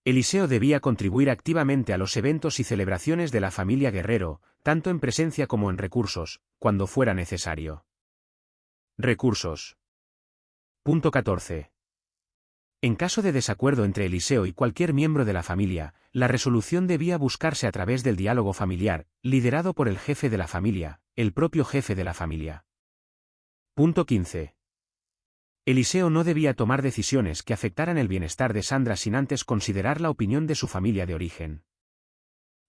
Eliseo debía contribuir activamente a los eventos y celebraciones de la familia Guerrero, tanto en presencia como en recursos, cuando fuera necesario. Recursos. Punto 14. En caso de desacuerdo entre Eliseo y cualquier miembro de la familia, la resolución debía buscarse a través del diálogo familiar, liderado por el jefe de la familia, el propio jefe de la familia. Punto 15. Eliseo no debía tomar decisiones que afectaran el bienestar de Sandra sin antes considerar la opinión de su familia de origen.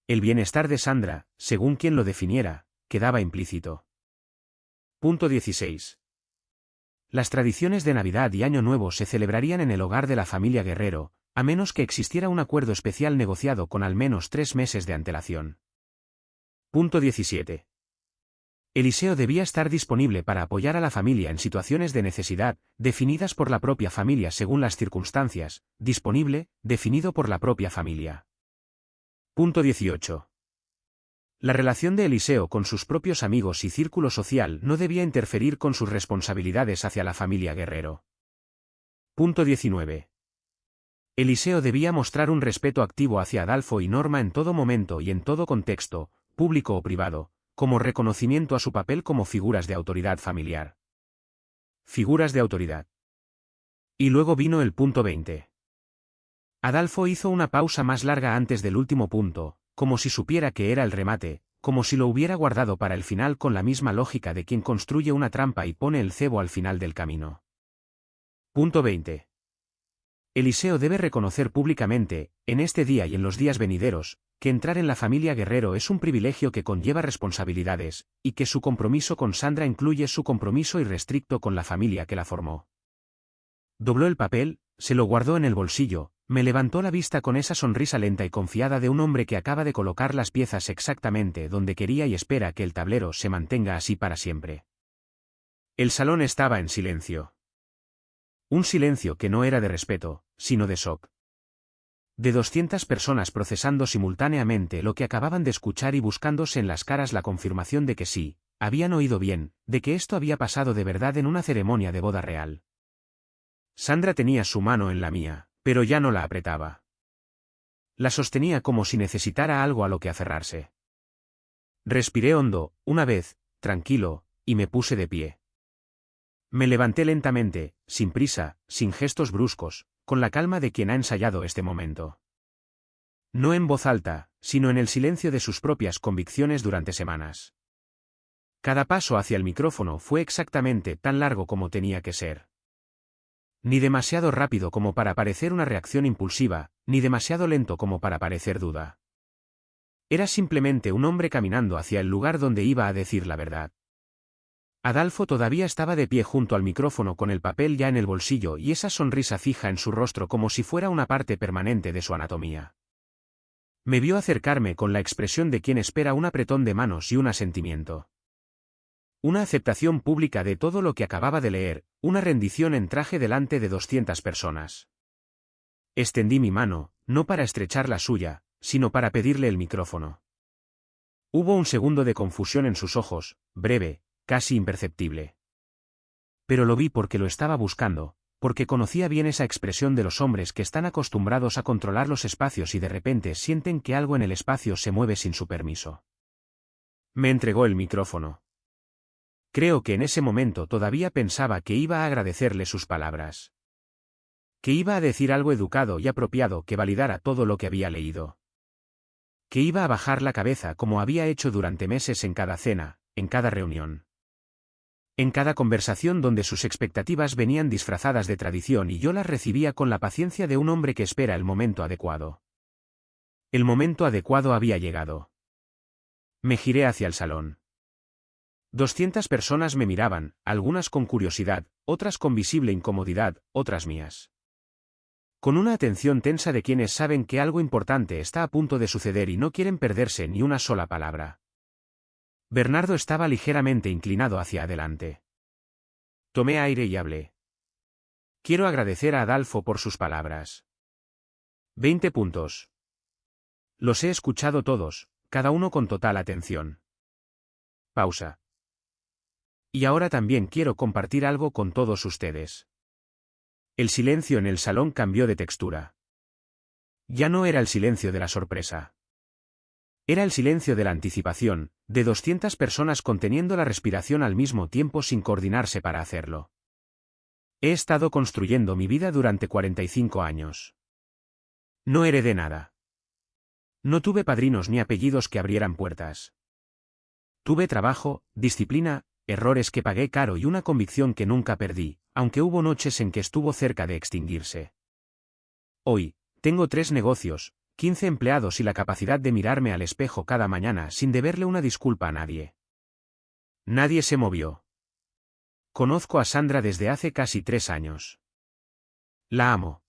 El bienestar de Sandra, según quien lo definiera, quedaba implícito. Punto 16. Las tradiciones de Navidad y Año Nuevo se celebrarían en el hogar de la familia Guerrero, a menos que existiera un acuerdo especial negociado con al menos 3 meses de antelación. Punto 17. Eliseo debía estar disponible para apoyar a la familia en situaciones de necesidad, definidas por la propia familia según las circunstancias, disponible, definido por la propia familia. Punto 18. La relación de Eliseo con sus propios amigos y círculo social no debía interferir con sus responsabilidades hacia la familia Guerrero. Punto 19. Eliseo debía mostrar un respeto activo hacia Adolfo y Norma en todo momento y en todo contexto, público o privado, como reconocimiento a su papel como figuras de autoridad familiar. Figuras de autoridad. Y luego vino el punto 20. Adolfo hizo una pausa más larga antes del último punto, como si supiera que era el remate, como si lo hubiera guardado para el final con la misma lógica de quien construye una trampa y pone el cebo al final del camino. Punto 20. Eliseo debe reconocer públicamente, en este día y en los días venideros, que entrar en la familia Guerrero es un privilegio que conlleva responsabilidades, y que su compromiso con Sandra incluye su compromiso irrestricto con la familia que la formó. Dobló el papel, se lo guardó en el bolsillo, me levantó la vista con esa sonrisa lenta y confiada de un hombre que acaba de colocar las piezas exactamente donde quería y espera que el tablero se mantenga así para siempre. El salón estaba en silencio. Un silencio que no era de respeto, sino de shock. De 200 personas procesando simultáneamente lo que acababan de escuchar y buscándose en las caras la confirmación de que sí, habían oído bien, de que esto había pasado de verdad en una ceremonia de boda real. Sandra tenía su mano en la mía, pero ya no la apretaba. La sostenía como si necesitara algo a lo que aferrarse. Respiré hondo, una vez, tranquilo, y me puse de pie. Me levanté lentamente, sin prisa, sin gestos bruscos, con la calma de quien ha ensayado este momento. No en voz alta, sino en el silencio de sus propias convicciones durante semanas. Cada paso hacia el micrófono fue exactamente tan largo como tenía que ser. Ni demasiado rápido como para parecer una reacción impulsiva, ni demasiado lento como para parecer duda. Era simplemente un hombre caminando hacia el lugar donde iba a decir la verdad. Adolfo todavía estaba de pie junto al micrófono con el papel ya en el bolsillo y esa sonrisa fija en su rostro como si fuera una parte permanente de su anatomía. Me vio acercarme con la expresión de quien espera un apretón de manos y un asentimiento. Una aceptación pública de todo lo que acababa de leer, una rendición en traje delante de 200 personas. Extendí mi mano, no para estrechar la suya, sino para pedirle el micrófono. Hubo un segundo de confusión en sus ojos, breve, casi imperceptible. Pero lo vi porque lo estaba buscando, porque conocía bien esa expresión de los hombres que están acostumbrados a controlar los espacios y de repente sienten que algo en el espacio se mueve sin su permiso. Me entregó el micrófono. Creo que en ese momento todavía pensaba que iba a agradecerle sus palabras. Que iba a decir algo educado y apropiado que validara todo lo que había leído. Que iba a bajar la cabeza como había hecho durante meses en cada cena, en cada reunión. En cada conversación donde sus expectativas venían disfrazadas de tradición y yo las recibía con la paciencia de un hombre que espera el momento adecuado. El momento adecuado había llegado. Me giré hacia el salón. 200 personas me miraban, algunas con curiosidad, otras con visible incomodidad, otras mías. Con una atención tensa de quienes saben que algo importante está a punto de suceder y no quieren perderse ni una sola palabra. Bernardo estaba ligeramente inclinado hacia adelante. Tomé aire y hablé. Quiero agradecer a Adolfo por sus palabras. 20 puntos. Los he escuchado todos, cada uno con total atención. Pausa. Y ahora también quiero compartir algo con todos ustedes. El silencio en el salón cambió de textura. Ya no era el silencio de la sorpresa. Era el silencio de la anticipación, de 200 personas conteniendo la respiración al mismo tiempo sin coordinarse para hacerlo. He estado construyendo mi vida durante 45 años. No heredé nada. No tuve padrinos ni apellidos que abrieran puertas. Tuve trabajo, disciplina, errores que pagué caro y una convicción que nunca perdí, aunque hubo noches en que estuvo cerca de extinguirse. Hoy, tengo 3 negocios, 15 empleados y la capacidad de mirarme al espejo cada mañana sin deberle una disculpa a nadie. Nadie se movió. Conozco a Sandra desde hace casi 3 años. La amo.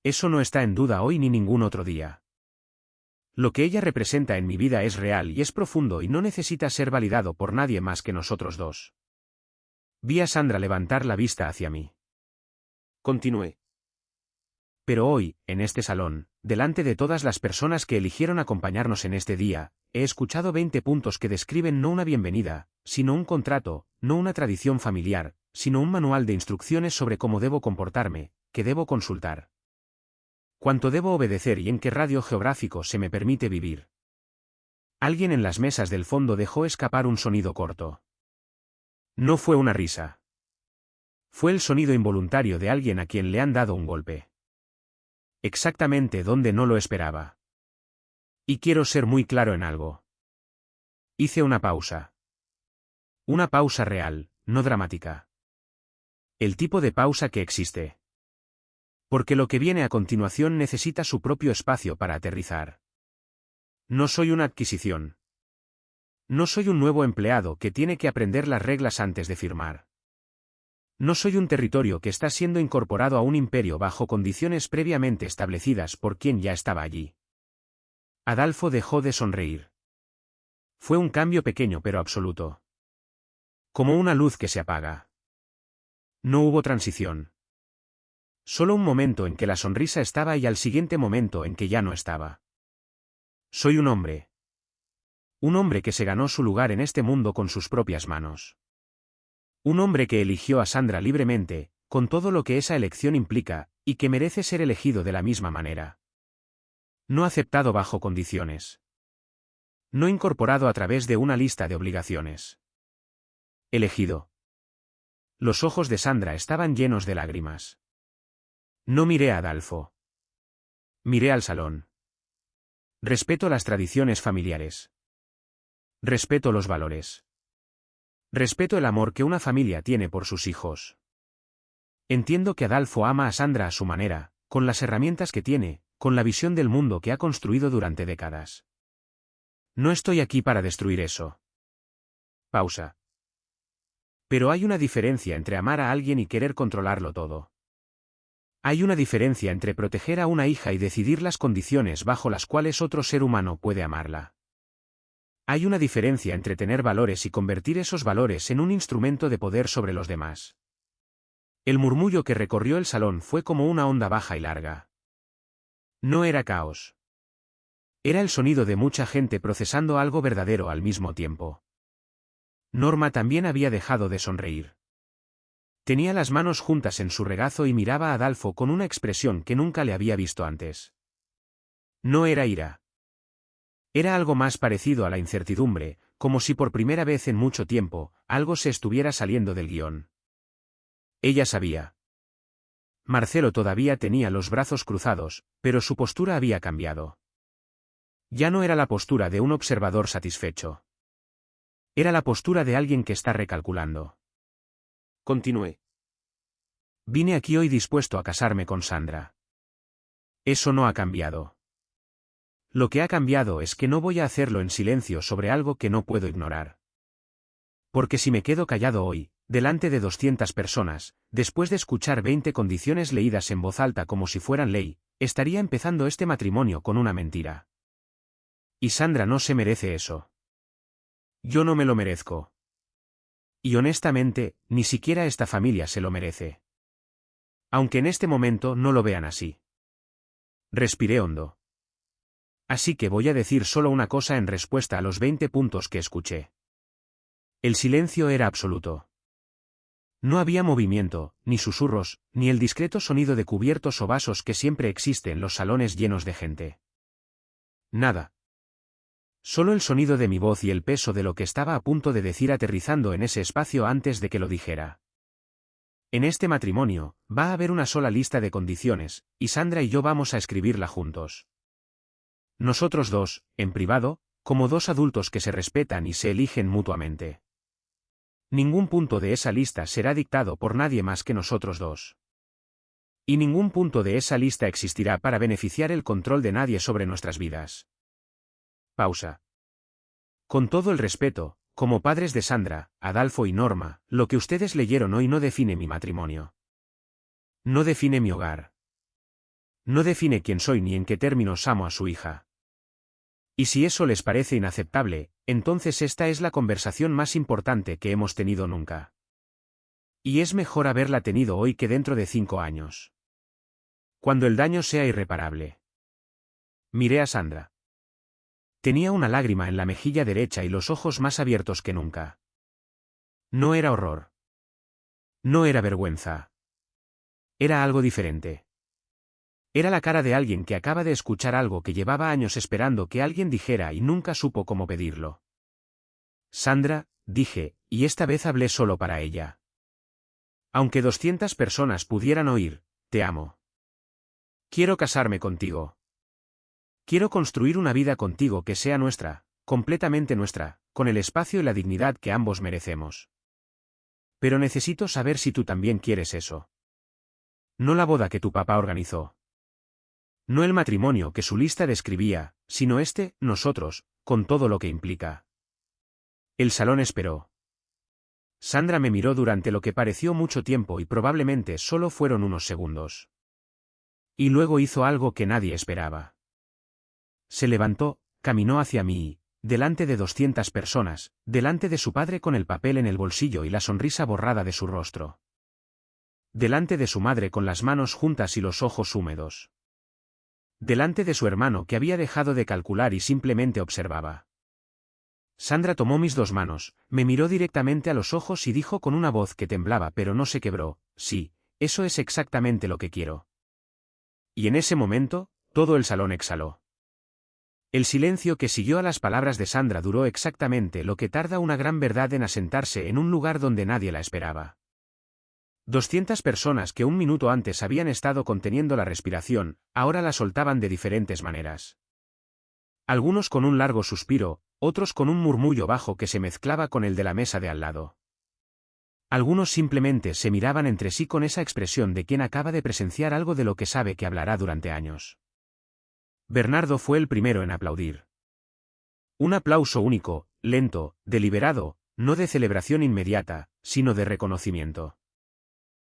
Eso no está en duda hoy ni ningún otro día. Lo que ella representa en mi vida es real y es profundo y no necesita ser validado por nadie más que nosotros dos. Vi a Sandra levantar la vista hacia mí. Continué. Pero hoy, en este salón, delante de todas las personas que eligieron acompañarnos en este día, he escuchado 20 puntos que describen no una bienvenida, sino un contrato, no una tradición familiar, sino un manual de instrucciones sobre cómo debo comportarme, qué debo consultar, cuánto debo obedecer y en qué radio geográfico se me permite vivir. Alguien en las mesas del fondo dejó escapar un sonido corto. No fue una risa. Fue el sonido involuntario de alguien a quien le han dado un golpe. Exactamente donde no lo esperaba. Y quiero ser muy claro en algo. Hice una pausa. Una pausa real, no dramática. El tipo de pausa que existe. Porque lo que viene a continuación necesita su propio espacio para aterrizar. No soy una adquisición. No soy un nuevo empleado que tiene que aprender las reglas antes de firmar. No soy un territorio que está siendo incorporado a un imperio bajo condiciones previamente establecidas por quien ya estaba allí. Adolfo dejó de sonreír. Fue un cambio pequeño pero absoluto. Como una luz que se apaga. No hubo transición. Solo un momento en que la sonrisa estaba y al siguiente momento en que ya no estaba. Soy un hombre. Un hombre que se ganó su lugar en este mundo con sus propias manos. Un hombre que eligió a Sandra libremente, con todo lo que esa elección implica, y que merece ser elegido de la misma manera. No aceptado bajo condiciones. No incorporado a través de una lista de obligaciones. Elegido. Los ojos de Sandra estaban llenos de lágrimas. No miré a Adolfo. Miré al salón. Respeto las tradiciones familiares. Respeto los valores. Respeto el amor que una familia tiene por sus hijos. Entiendo que Adolfo ama a Sandra a su manera, con las herramientas que tiene, con la visión del mundo que ha construido durante décadas. No estoy aquí para destruir eso. Pausa. Pero hay una diferencia entre amar a alguien y querer controlarlo todo. Hay una diferencia entre proteger a una hija y decidir las condiciones bajo las cuales otro ser humano puede amarla. Hay una diferencia entre tener valores y convertir esos valores en un instrumento de poder sobre los demás. El murmullo que recorrió el salón fue como una onda baja y larga. No era caos. Era el sonido de mucha gente procesando algo verdadero al mismo tiempo. Norma también había dejado de sonreír. Tenía las manos juntas en su regazo y miraba a Adolfo con una expresión que nunca le había visto antes. No era ira. Era algo más parecido a la incertidumbre, como si por primera vez en mucho tiempo, algo se estuviera saliendo del guión. Ella sabía. Marcelo todavía tenía los brazos cruzados, pero su postura había cambiado. Ya no era la postura de un observador satisfecho. Era la postura de alguien que está recalculando. Continué. Vine aquí hoy dispuesto a casarme con Sandra. Eso no ha cambiado. Lo que ha cambiado es que no voy a hacerlo en silencio sobre algo que no puedo ignorar. Porque si me quedo callado hoy, delante de 200 personas, después de escuchar 20 condiciones leídas en voz alta como si fueran ley, estaría empezando este matrimonio con una mentira. Y Sandra no se merece eso. Yo no me lo merezco. Y honestamente, ni siquiera esta familia se lo merece. Aunque en este momento no lo vean así. Respiré hondo. Así que voy a decir solo una cosa en respuesta a los 20 puntos que escuché. El silencio era absoluto. No había movimiento, ni susurros, ni el discreto sonido de cubiertos o vasos que siempre existe en los salones llenos de gente. Nada. Solo el sonido de mi voz y el peso de lo que estaba a punto de decir aterrizando en ese espacio antes de que lo dijera. En este matrimonio, va a haber una sola lista de condiciones, y Sandra y yo vamos a escribirla juntos. Nosotros dos, en privado, como dos adultos que se respetan y se eligen mutuamente. Ningún punto de esa lista será dictado por nadie más que nosotros dos. Y ningún punto de esa lista existirá para beneficiar el control de nadie sobre nuestras vidas. Pausa. Con todo el respeto, como padres de Sandra, Adolfo y Norma, lo que ustedes leyeron hoy no define mi matrimonio. No define mi hogar. No define quién soy ni en qué términos amo a su hija. Y si eso les parece inaceptable, entonces esta es la conversación más importante que hemos tenido nunca. Y es mejor haberla tenido hoy que dentro de 5 años. Cuando el daño sea irreparable. Miré a Sandra. Tenía una lágrima en la mejilla derecha y los ojos más abiertos que nunca. No era horror. No era vergüenza. Era algo diferente. Era la cara de alguien que acaba de escuchar algo que llevaba años esperando que alguien dijera y nunca supo cómo pedirlo. Sandra, dije, y esta vez hablé solo para ella. Aunque 200 personas pudieran oír, te amo. Quiero casarme contigo. Quiero construir una vida contigo que sea nuestra, completamente nuestra, con el espacio y la dignidad que ambos merecemos. Pero necesito saber si tú también quieres eso. No la boda que tu papá organizó. No el matrimonio que su lista describía, sino nosotros, con todo lo que implica. El salón esperó. Sandra me miró durante lo que pareció mucho tiempo y probablemente solo fueron unos segundos. Y luego hizo algo que nadie esperaba. Se levantó, caminó hacia mí y, delante de 200 personas, delante de su padre con el papel en el bolsillo y la sonrisa borrada de su rostro. Delante de su madre con las manos juntas y los ojos húmedos. Delante de su hermano que había dejado de calcular y simplemente observaba. Sandra tomó mis 2 manos, me miró directamente a los ojos y dijo con una voz que temblaba pero no se quebró, sí, eso es exactamente lo que quiero. Y en ese momento, todo el salón exhaló. El silencio que siguió a las palabras de Sandra duró exactamente lo que tarda una gran verdad en asentarse en un lugar donde nadie la esperaba. 200 personas que un minuto antes habían estado conteniendo la respiración, ahora la soltaban de diferentes maneras. Algunos con un largo suspiro, otros con un murmullo bajo que se mezclaba con el de la mesa de al lado. Algunos simplemente se miraban entre sí con esa expresión de quien acaba de presenciar algo de lo que sabe que hablará durante años. Bernardo fue el primero en aplaudir. Un aplauso único, lento, deliberado, no de celebración inmediata, sino de reconocimiento.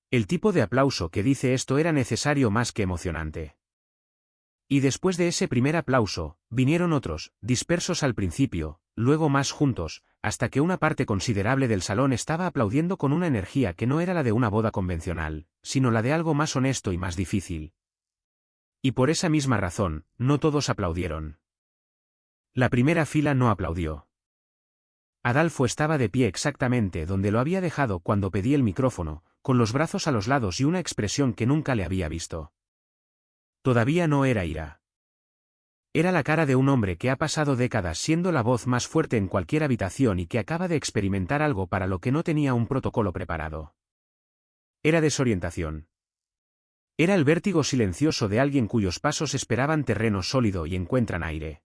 El tipo de aplauso que dice esto era necesario más que emocionante. Y después de ese primer aplauso, vinieron otros, dispersos al principio, luego más juntos, hasta que una parte considerable del salón estaba aplaudiendo con una energía que no era la de una boda convencional, sino la de algo más honesto y más difícil. Y por esa misma razón, no todos aplaudieron. La primera fila no aplaudió. Adolfo estaba de pie exactamente donde lo había dejado cuando pedí el micrófono, con los brazos a los lados y una expresión que nunca le había visto. Todavía no era ira. Era la cara de un hombre que ha pasado décadas siendo la voz más fuerte en cualquier habitación y que acaba de experimentar algo para lo que no tenía un protocolo preparado. Era desorientación. Era el vértigo silencioso de alguien cuyos pasos esperaban terreno sólido y encuentran aire.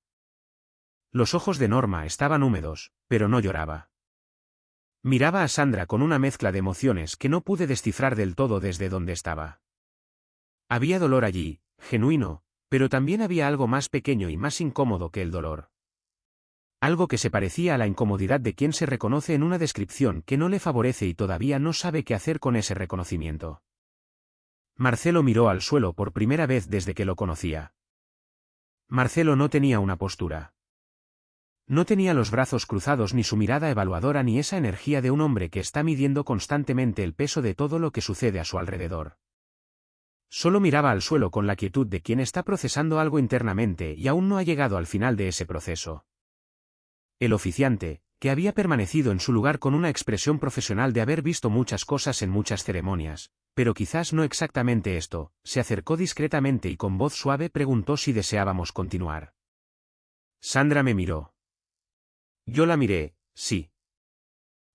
Los ojos de Norma estaban húmedos, pero no lloraba. Miraba a Sandra con una mezcla de emociones que no pude descifrar del todo desde donde estaba. Había dolor allí, genuino, pero también había algo más pequeño y más incómodo que el dolor. Algo que se parecía a la incomodidad de quien se reconoce en una descripción que no le favorece y todavía no sabe qué hacer con ese reconocimiento. Marcelo miró al suelo por primera vez desde que lo conocía. Marcelo no tenía una postura. No tenía los brazos cruzados ni su mirada evaluadora ni esa energía de un hombre que está midiendo constantemente el peso de todo lo que sucede a su alrededor. Solo miraba al suelo con la quietud de quien está procesando algo internamente y aún no ha llegado al final de ese proceso. El oficiante, que había permanecido en su lugar con una expresión profesional de haber visto muchas cosas en muchas ceremonias, pero quizás no exactamente esto, se acercó discretamente y con voz suave preguntó si deseábamos continuar. Sandra me miró. Yo la miré, sí.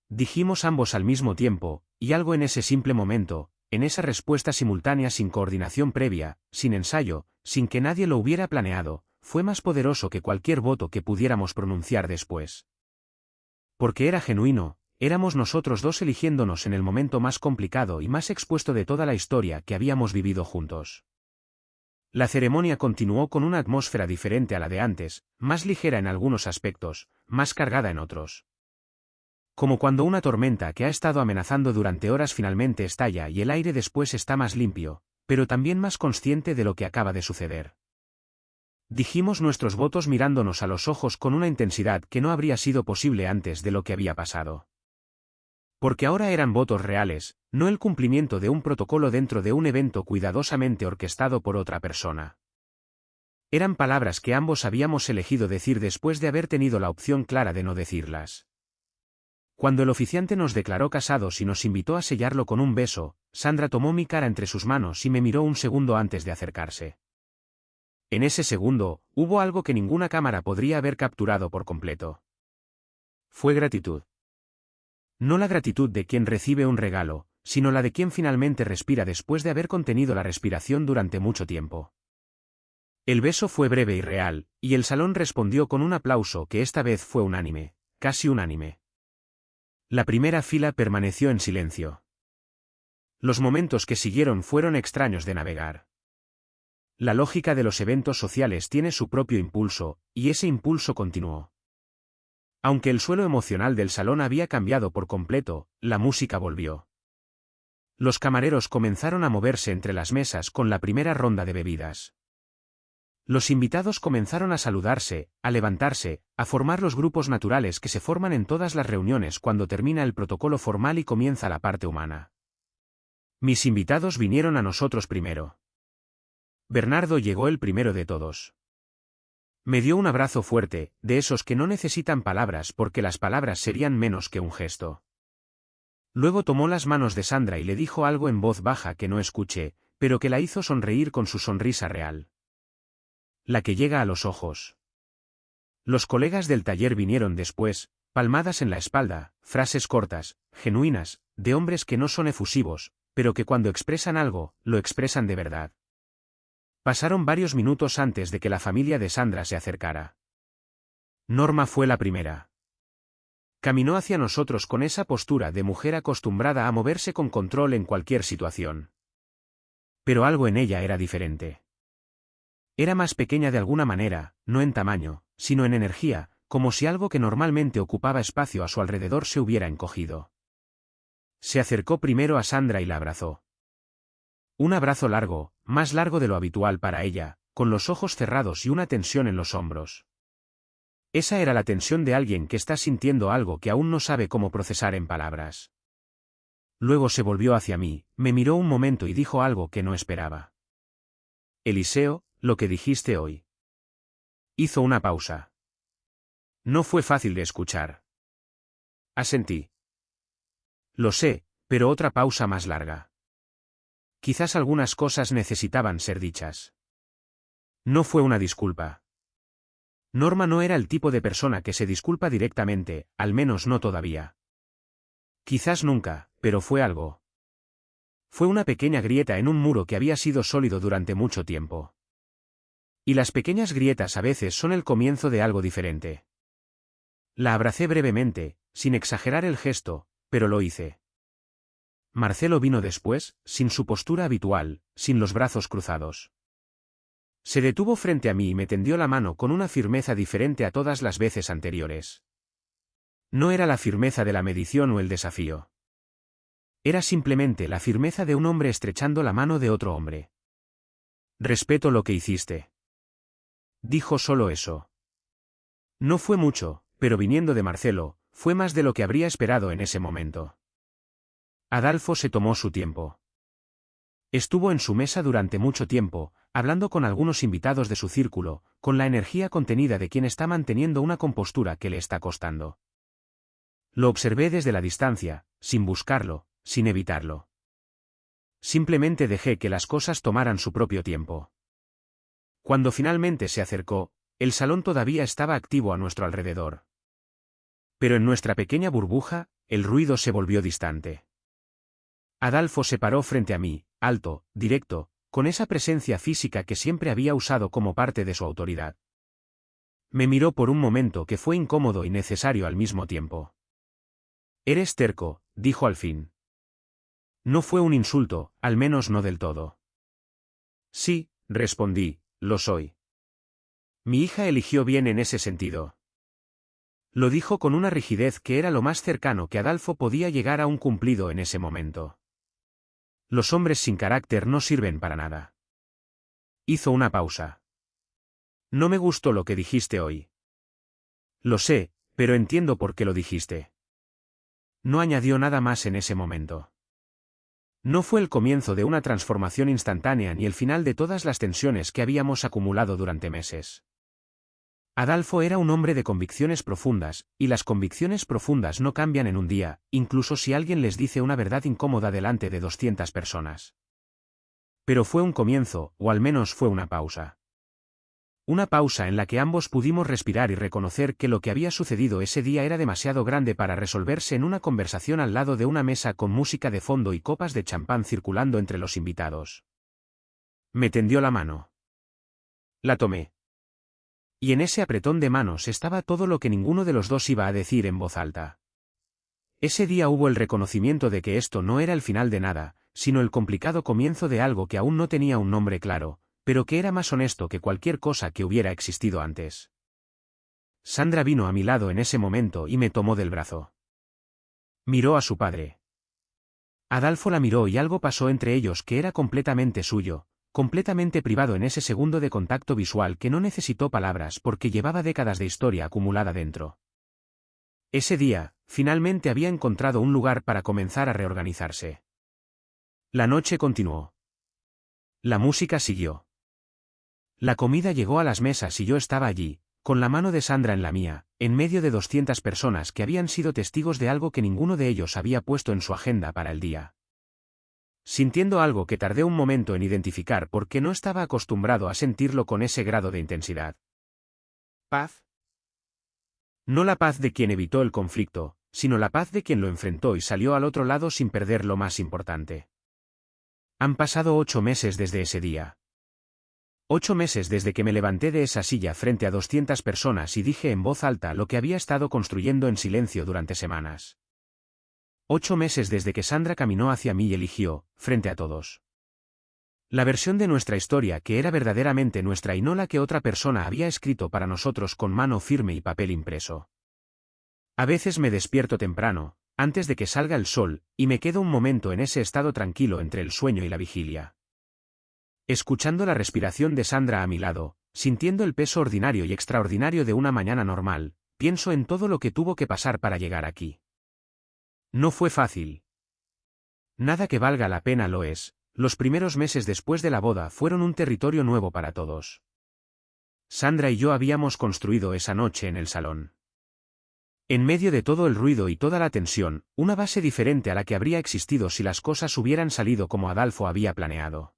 Dijimos ambos al mismo tiempo, y algo en ese simple momento, en esa respuesta simultánea sin coordinación previa, sin ensayo, sin que nadie lo hubiera planeado, fue más poderoso que cualquier voto que pudiéramos pronunciar después. Porque era genuino, éramos nosotros dos eligiéndonos en el momento más complicado y más expuesto de toda la historia que habíamos vivido juntos. La ceremonia continuó con una atmósfera diferente a la de antes, más ligera en algunos aspectos, más cargada en otros. Como cuando una tormenta que ha estado amenazando durante horas finalmente estalla y el aire después está más limpio, pero también más consciente de lo que acaba de suceder. Dijimos nuestros votos mirándonos a los ojos con una intensidad que no habría sido posible antes de lo que había pasado. Porque ahora eran votos reales, no el cumplimiento de un protocolo dentro de un evento cuidadosamente orquestado por otra persona. Eran palabras que ambos habíamos elegido decir después de haber tenido la opción clara de no decirlas. Cuando el oficiante nos declaró casados y nos invitó a sellarlo con un beso, Sandra tomó mi cara entre sus manos y me miró un segundo antes de acercarse. En ese segundo, hubo algo que ninguna cámara podría haber capturado por completo. Fue gratitud. No la gratitud de quien recibe un regalo, sino la de quien finalmente respira después de haber contenido la respiración durante mucho tiempo. El beso fue breve y real, y el salón respondió con un aplauso que esta vez fue unánime, casi unánime. La primera fila permaneció en silencio. Los momentos que siguieron fueron extraños de navegar. La lógica de los eventos sociales tiene su propio impulso, y ese impulso continuó. Aunque el suelo emocional del salón había cambiado por completo, la música volvió. Los camareros comenzaron a moverse entre las mesas con la primera ronda de bebidas. Los invitados comenzaron a saludarse, a levantarse, a formar los grupos naturales que se forman en todas las reuniones cuando termina el protocolo formal y comienza la parte humana. Mis invitados vinieron a nosotros primero. Bernardo llegó el primero de todos. Me dio un abrazo fuerte, de esos que no necesitan palabras porque las palabras serían menos que un gesto. Luego tomó las manos de Sandra y le dijo algo en voz baja que no escuché, pero que la hizo sonreír con su sonrisa real. La que llega a los ojos. Los colegas del taller vinieron después, palmadas en la espalda, frases cortas, genuinas, de hombres que no son efusivos, pero que cuando expresan algo, lo expresan de verdad. Pasaron varios minutos antes de que la familia de Sandra se acercara. Norma fue la primera. Caminó hacia nosotros con esa postura de mujer acostumbrada a moverse con control en cualquier situación. Pero algo en ella era diferente. Era más pequeña de alguna manera, no en tamaño, sino en energía, como si algo que normalmente ocupaba espacio a su alrededor se hubiera encogido. Se acercó primero a Sandra y la abrazó. Un abrazo largo, más largo de lo habitual para ella, con los ojos cerrados y una tensión en los hombros. Esa era la tensión de alguien que está sintiendo algo que aún no sabe cómo procesar en palabras. Luego se volvió hacia mí, me miró un momento y dijo algo que no esperaba. Eliseo, lo que dijiste hoy. Hizo una pausa. No fue fácil de escuchar. Asentí. Lo sé, pero otra pausa más larga. Quizás algunas cosas necesitaban ser dichas. No fue una disculpa. Norma no era el tipo de persona que se disculpa directamente, al menos no todavía. Quizás nunca, pero fue algo. Fue una pequeña grieta en un muro que había sido sólido durante mucho tiempo. Y las pequeñas grietas a veces son el comienzo de algo diferente. La abracé brevemente, sin exagerar el gesto, pero lo hice. Marcelo vino después, sin su postura habitual, sin los brazos cruzados. Se detuvo frente a mí y me tendió la mano con una firmeza diferente a todas las veces anteriores. No era la firmeza de la medición o el desafío. Era simplemente la firmeza de un hombre estrechando la mano de otro hombre. Respeto lo que hiciste. Dijo solo eso. No fue mucho, pero viniendo de Marcelo, fue más de lo que habría esperado en ese momento. Adolfo se tomó su tiempo. Estuvo en su mesa durante mucho tiempo, hablando con algunos invitados de su círculo, con la energía contenida de quien está manteniendo una compostura que le está costando. Lo observé desde la distancia, sin buscarlo, sin evitarlo. Simplemente dejé que las cosas tomaran su propio tiempo. Cuando finalmente se acercó, el salón todavía estaba activo a nuestro alrededor. Pero en nuestra pequeña burbuja, el ruido se volvió distante. Adolfo se paró frente a mí, alto, directo, con esa presencia física que siempre había usado como parte de su autoridad. Me miró por un momento que fue incómodo y necesario al mismo tiempo. Eres terco, dijo al fin. No fue un insulto, al menos no del todo. Sí, respondí, lo soy. Mi hija eligió bien en ese sentido. Lo dijo con una rigidez que era lo más cercano que Adolfo podía llegar a un cumplido en ese momento. Los hombres sin carácter no sirven para nada. Hizo una pausa. No me gustó lo que dijiste hoy. Lo sé, pero entiendo por qué lo dijiste. No añadió nada más en ese momento. No fue el comienzo de una transformación instantánea ni el final de todas las tensiones que habíamos acumulado durante meses. Adolfo era un hombre de convicciones profundas, y las convicciones profundas no cambian en un día, incluso si alguien les dice una verdad incómoda delante de 200 personas. Pero fue un comienzo, o al menos fue una pausa. Una pausa en la que ambos pudimos respirar y reconocer que lo que había sucedido ese día era demasiado grande para resolverse en una conversación al lado de una mesa con música de fondo y copas de champán circulando entre los invitados. Me tendió la mano. La tomé. Y en ese apretón de manos estaba todo lo que ninguno de los dos iba a decir en voz alta. Ese día hubo el reconocimiento de que esto no era el final de nada, sino el complicado comienzo de algo que aún no tenía un nombre claro, pero que era más honesto que cualquier cosa que hubiera existido antes. Sandra vino a mi lado en ese momento y me tomó del brazo. Miró a su padre. Adolfo la miró y algo pasó entre ellos que era completamente suyo, completamente privado en ese segundo de contacto visual que no necesitó palabras porque llevaba décadas de historia acumulada dentro. Ese día, finalmente había encontrado un lugar para comenzar a reorganizarse. La noche continuó. La música siguió. La comida llegó a las mesas y yo estaba allí, con la mano de Sandra en la mía, en medio de 200 personas que habían sido testigos de algo que ninguno de ellos había puesto en su agenda para el día. Sintiendo algo que tardé un momento en identificar porque no estaba acostumbrado a sentirlo con ese grado de intensidad. ¿Paz? No la paz de quien evitó el conflicto, sino la paz de quien lo enfrentó y salió al otro lado sin perder lo más importante. Han pasado 8 meses desde ese día. 8 meses desde que me levanté de esa silla frente a 200 personas y dije en voz alta lo que había estado construyendo en silencio durante semanas. 8 meses desde que Sandra caminó hacia mí y eligió, frente a todos, la versión de nuestra historia que era verdaderamente nuestra y no la que otra persona había escrito para nosotros con mano firme y papel impreso. A veces me despierto temprano, antes de que salga el sol, y me quedo un momento en ese estado tranquilo entre el sueño y la vigilia. Escuchando la respiración de Sandra a mi lado, sintiendo el peso ordinario y extraordinario de una mañana normal, pienso en todo lo que tuvo que pasar para llegar aquí. No fue fácil. Nada que valga la pena lo es. Los primeros meses después de la boda fueron un territorio nuevo para todos. Sandra y yo habíamos construido esa noche en el salón. En medio de todo el ruido y toda la tensión, una base diferente a la que habría existido si las cosas hubieran salido como Adolfo había planeado.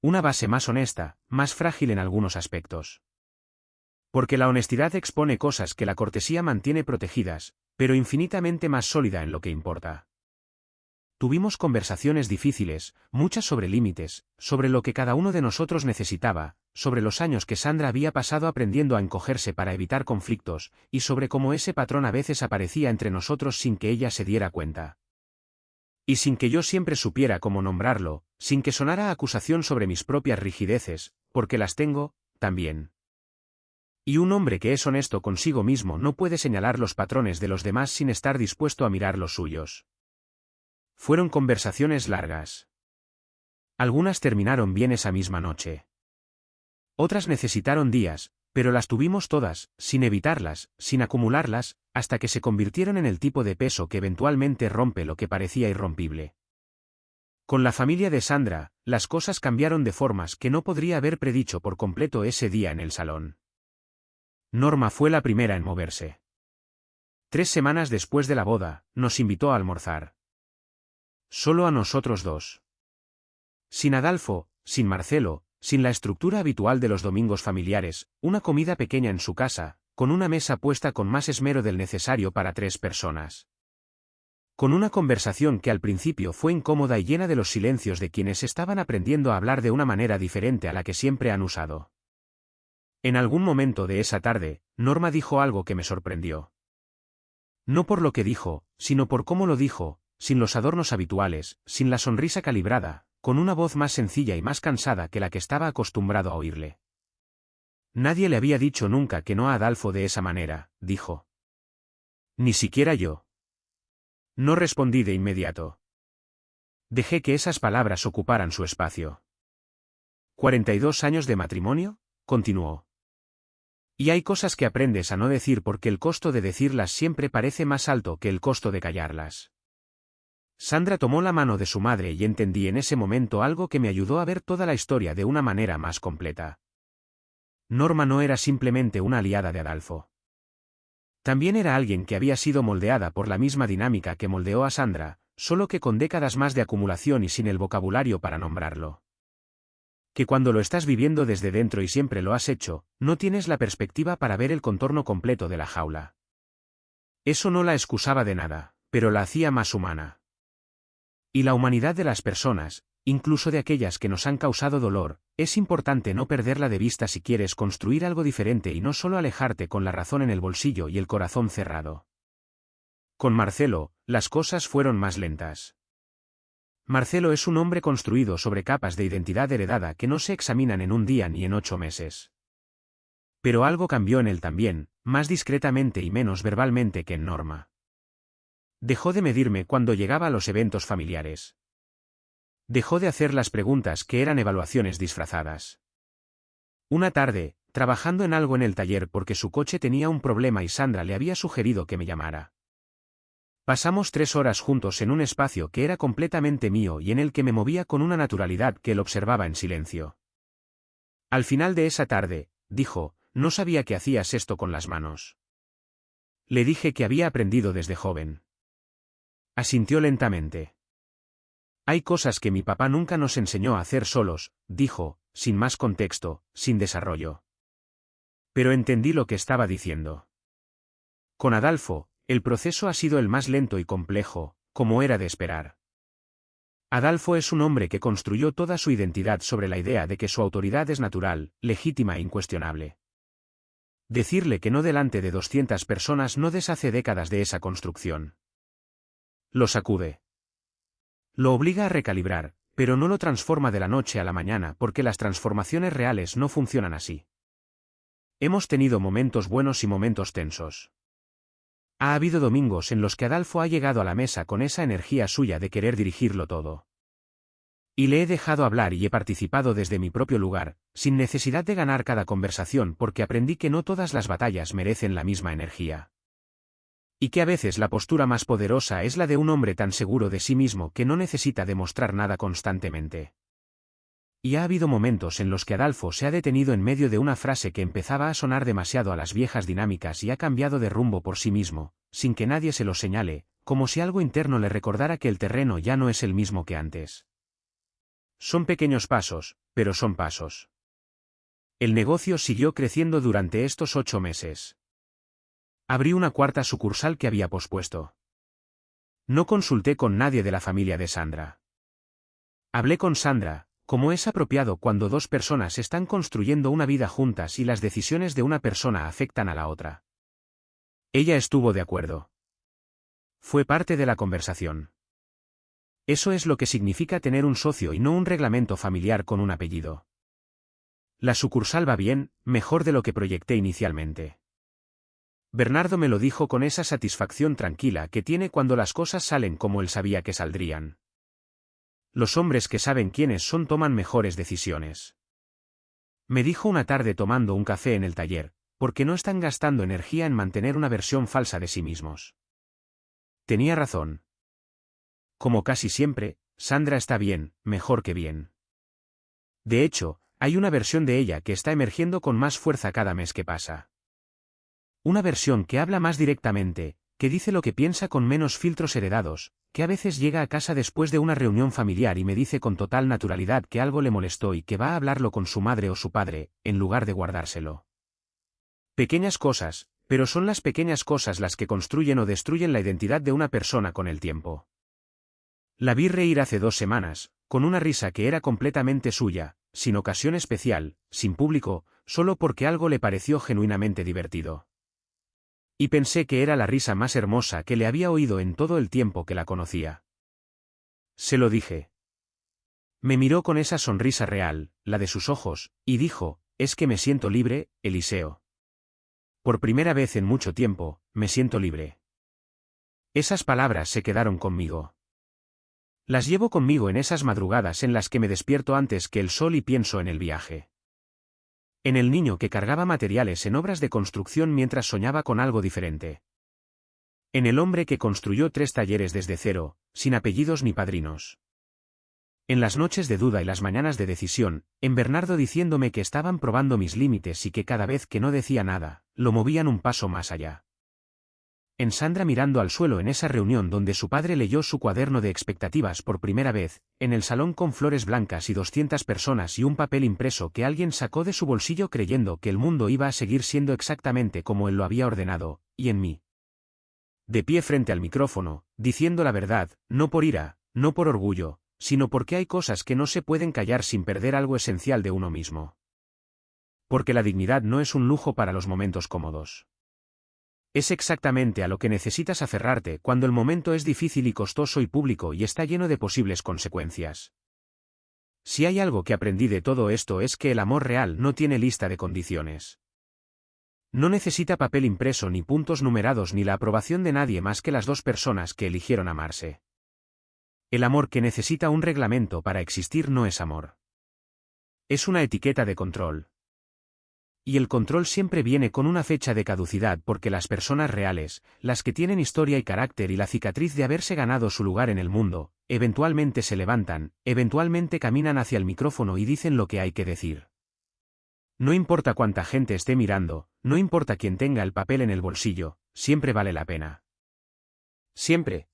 Una base más honesta, más frágil en algunos aspectos. Porque la honestidad expone cosas que la cortesía mantiene protegidas, pero infinitamente más sólida en lo que importa. Tuvimos conversaciones difíciles, muchas sobre límites, sobre lo que cada uno de nosotros necesitaba, sobre los años que Sandra había pasado aprendiendo a encogerse para evitar conflictos, y sobre cómo ese patrón a veces aparecía entre nosotros sin que ella se diera cuenta. Y sin que yo siempre supiera cómo nombrarlo, sin que sonara acusación sobre mis propias rigideces, porque las tengo, también. Y un hombre que es honesto consigo mismo no puede señalar los patrones de los demás sin estar dispuesto a mirar los suyos. Fueron conversaciones largas. Algunas terminaron bien esa misma noche. Otras necesitaron días, pero las tuvimos todas, sin evitarlas, sin acumularlas, hasta que se convirtieron en el tipo de peso que eventualmente rompe lo que parecía irrompible. Con la familia de Sandra, las cosas cambiaron de formas que no podría haber predicho por completo ese día en el salón. Norma fue la primera en moverse. 3 semanas después de la boda, nos invitó a almorzar. Solo a nosotros dos. Sin Adolfo, sin Marcelo, sin la estructura habitual de los domingos familiares, una comida pequeña en su casa, con una mesa puesta con más esmero del necesario para 3 personas. Con una conversación que al principio fue incómoda y llena de los silencios de quienes estaban aprendiendo a hablar de una manera diferente a la que siempre han usado. En algún momento de esa tarde, Norma dijo algo que me sorprendió. No por lo que dijo, sino por cómo lo dijo, sin los adornos habituales, sin la sonrisa calibrada, con una voz más sencilla y más cansada que la que estaba acostumbrado a oírle. Nadie le había dicho nunca que no a Adolfo de esa manera, dijo. Ni siquiera yo. No respondí de inmediato. Dejé que esas palabras ocuparan su espacio. ¿42 años de matrimonio? Continuó. Y hay cosas que aprendes a no decir porque el costo de decirlas siempre parece más alto que el costo de callarlas. Sandra tomó la mano de su madre y entendí en ese momento algo que me ayudó a ver toda la historia de una manera más completa. Norma no era simplemente una aliada de Adolfo. También era alguien que había sido moldeada por la misma dinámica que moldeó a Sandra, solo que con décadas más de acumulación y sin el vocabulario para nombrarlo. Que cuando lo estás viviendo desde dentro y siempre lo has hecho, no tienes la perspectiva para ver el contorno completo de la jaula. Eso no la excusaba de nada, pero la hacía más humana. Y la humanidad de las personas, incluso de aquellas que nos han causado dolor, es importante no perderla de vista si quieres construir algo diferente y no solo alejarte con la razón en el bolsillo y el corazón cerrado. Con Marcelo, las cosas fueron más lentas. Marcelo es un hombre construido sobre capas de identidad heredada que no se examinan en un día ni en 8 meses. Pero algo cambió en él también, más discretamente y menos verbalmente que en Norma. Dejó de medirme cuando llegaba a los eventos familiares. Dejó de hacer las preguntas que eran evaluaciones disfrazadas. Una tarde, trabajando en algo en el taller porque su coche tenía un problema y Sandra le había sugerido que me llamara. Pasamos 3 horas juntos en un espacio que era completamente mío y en el que me movía con una naturalidad que él observaba en silencio. Al final de esa tarde, dijo, no sabía que hacías esto con las manos. Le dije que había aprendido desde joven. Asintió lentamente. Hay cosas que mi papá nunca nos enseñó a hacer solos, dijo, sin más contexto, sin desarrollo. Pero entendí lo que estaba diciendo. Con Adolfo, el proceso ha sido el más lento y complejo, como era de esperar. Adolfo es un hombre que construyó toda su identidad sobre la idea de que su autoridad es natural, legítima e incuestionable. Decirle que no delante de 200 personas no deshace décadas de esa construcción. Lo sacude. Lo obliga a recalibrar, pero no lo transforma de la noche a la mañana porque las transformaciones reales no funcionan así. Hemos tenido momentos buenos y momentos tensos. Ha habido domingos en los que Adolfo ha llegado a la mesa con esa energía suya de querer dirigirlo todo. Y le he dejado hablar y he participado desde mi propio lugar, sin necesidad de ganar cada conversación porque aprendí que no todas las batallas merecen la misma energía. Y que a veces la postura más poderosa es la de un hombre tan seguro de sí mismo que no necesita demostrar nada constantemente. Y ha habido momentos en los que Adolfo se ha detenido en medio de una frase que empezaba a sonar demasiado a las viejas dinámicas y ha cambiado de rumbo por sí mismo, sin que nadie se lo señale, como si algo interno le recordara que el terreno ya no es el mismo que antes. Son pequeños pasos, pero son pasos. El negocio siguió creciendo durante estos 8 meses. Abrí una 4ª sucursal que había pospuesto. No consulté con nadie de la familia de Sandra. Hablé con Sandra, como es apropiado cuando 2 personas están construyendo una vida juntas y las decisiones de una persona afectan a la otra. Ella estuvo de acuerdo. Fue parte de la conversación. Eso es lo que significa tener un socio y no un reglamento familiar con un apellido. La sucursal va bien, mejor de lo que proyecté inicialmente. Bernardo me lo dijo con esa satisfacción tranquila que tiene cuando las cosas salen como él sabía que saldrían. Los hombres que saben quiénes son toman mejores decisiones. Me dijo una tarde tomando un café en el taller, porque no están gastando energía en mantener una versión falsa de sí mismos. Tenía razón. Como casi siempre, Sandra está bien, mejor que bien. De hecho, hay una versión de ella que está emergiendo con más fuerza cada mes que pasa. Una versión que habla más directamente, que dice lo que piensa con menos filtros heredados, que a veces llega a casa después de una reunión familiar y me dice con total naturalidad que algo le molestó y que va a hablarlo con su madre o su padre, en lugar de guardárselo. Pequeñas cosas, pero son las pequeñas cosas las que construyen o destruyen la identidad de una persona con el tiempo. La vi reír hace 2 semanas, con una risa que era completamente suya, sin ocasión especial, sin público, solo porque algo le pareció genuinamente divertido. Y pensé que era la risa más hermosa que le había oído en todo el tiempo que la conocía. Se lo dije. Me miró con esa sonrisa real, la de sus ojos, y dijo, «Es que me siento libre, Eliseo. Por primera vez en mucho tiempo, me siento libre». Esas palabras se quedaron conmigo. Las llevo conmigo en esas madrugadas en las que me despierto antes que el sol y pienso en el viaje. En el niño que cargaba materiales en obras de construcción mientras soñaba con algo diferente. En el hombre que construyó 3 talleres desde cero, sin apellidos ni padrinos. En las noches de duda y las mañanas de decisión, en Bernardo diciéndome que estaban probando mis límites y que cada vez que no decía nada, lo movían un paso más allá. En Sandra mirando al suelo en esa reunión donde su padre leyó su cuaderno de expectativas por primera vez, en el salón con flores blancas y 200 personas y un papel impreso que alguien sacó de su bolsillo creyendo que el mundo iba a seguir siendo exactamente como él lo había ordenado, y en mí. De pie frente al micrófono, diciendo la verdad, no por ira, no por orgullo, sino porque hay cosas que no se pueden callar sin perder algo esencial de uno mismo. Porque la dignidad no es un lujo para los momentos cómodos. Es exactamente a lo que necesitas aferrarte cuando el momento es difícil y costoso y público y está lleno de posibles consecuencias. Si hay algo que aprendí de todo esto es que el amor real no tiene lista de condiciones. No necesita papel impreso ni puntos numerados ni la aprobación de nadie más que las 2 personas que eligieron amarse. El amor que necesita un reglamento para existir no es amor. Es una etiqueta de control. Y el control siempre viene con una fecha de caducidad porque las personas reales, las que tienen historia y carácter y la cicatriz de haberse ganado su lugar en el mundo, eventualmente se levantan, eventualmente caminan hacia el micrófono y dicen lo que hay que decir. No importa cuánta gente esté mirando, no importa quién tenga el papel en el bolsillo, siempre vale la pena. Siempre,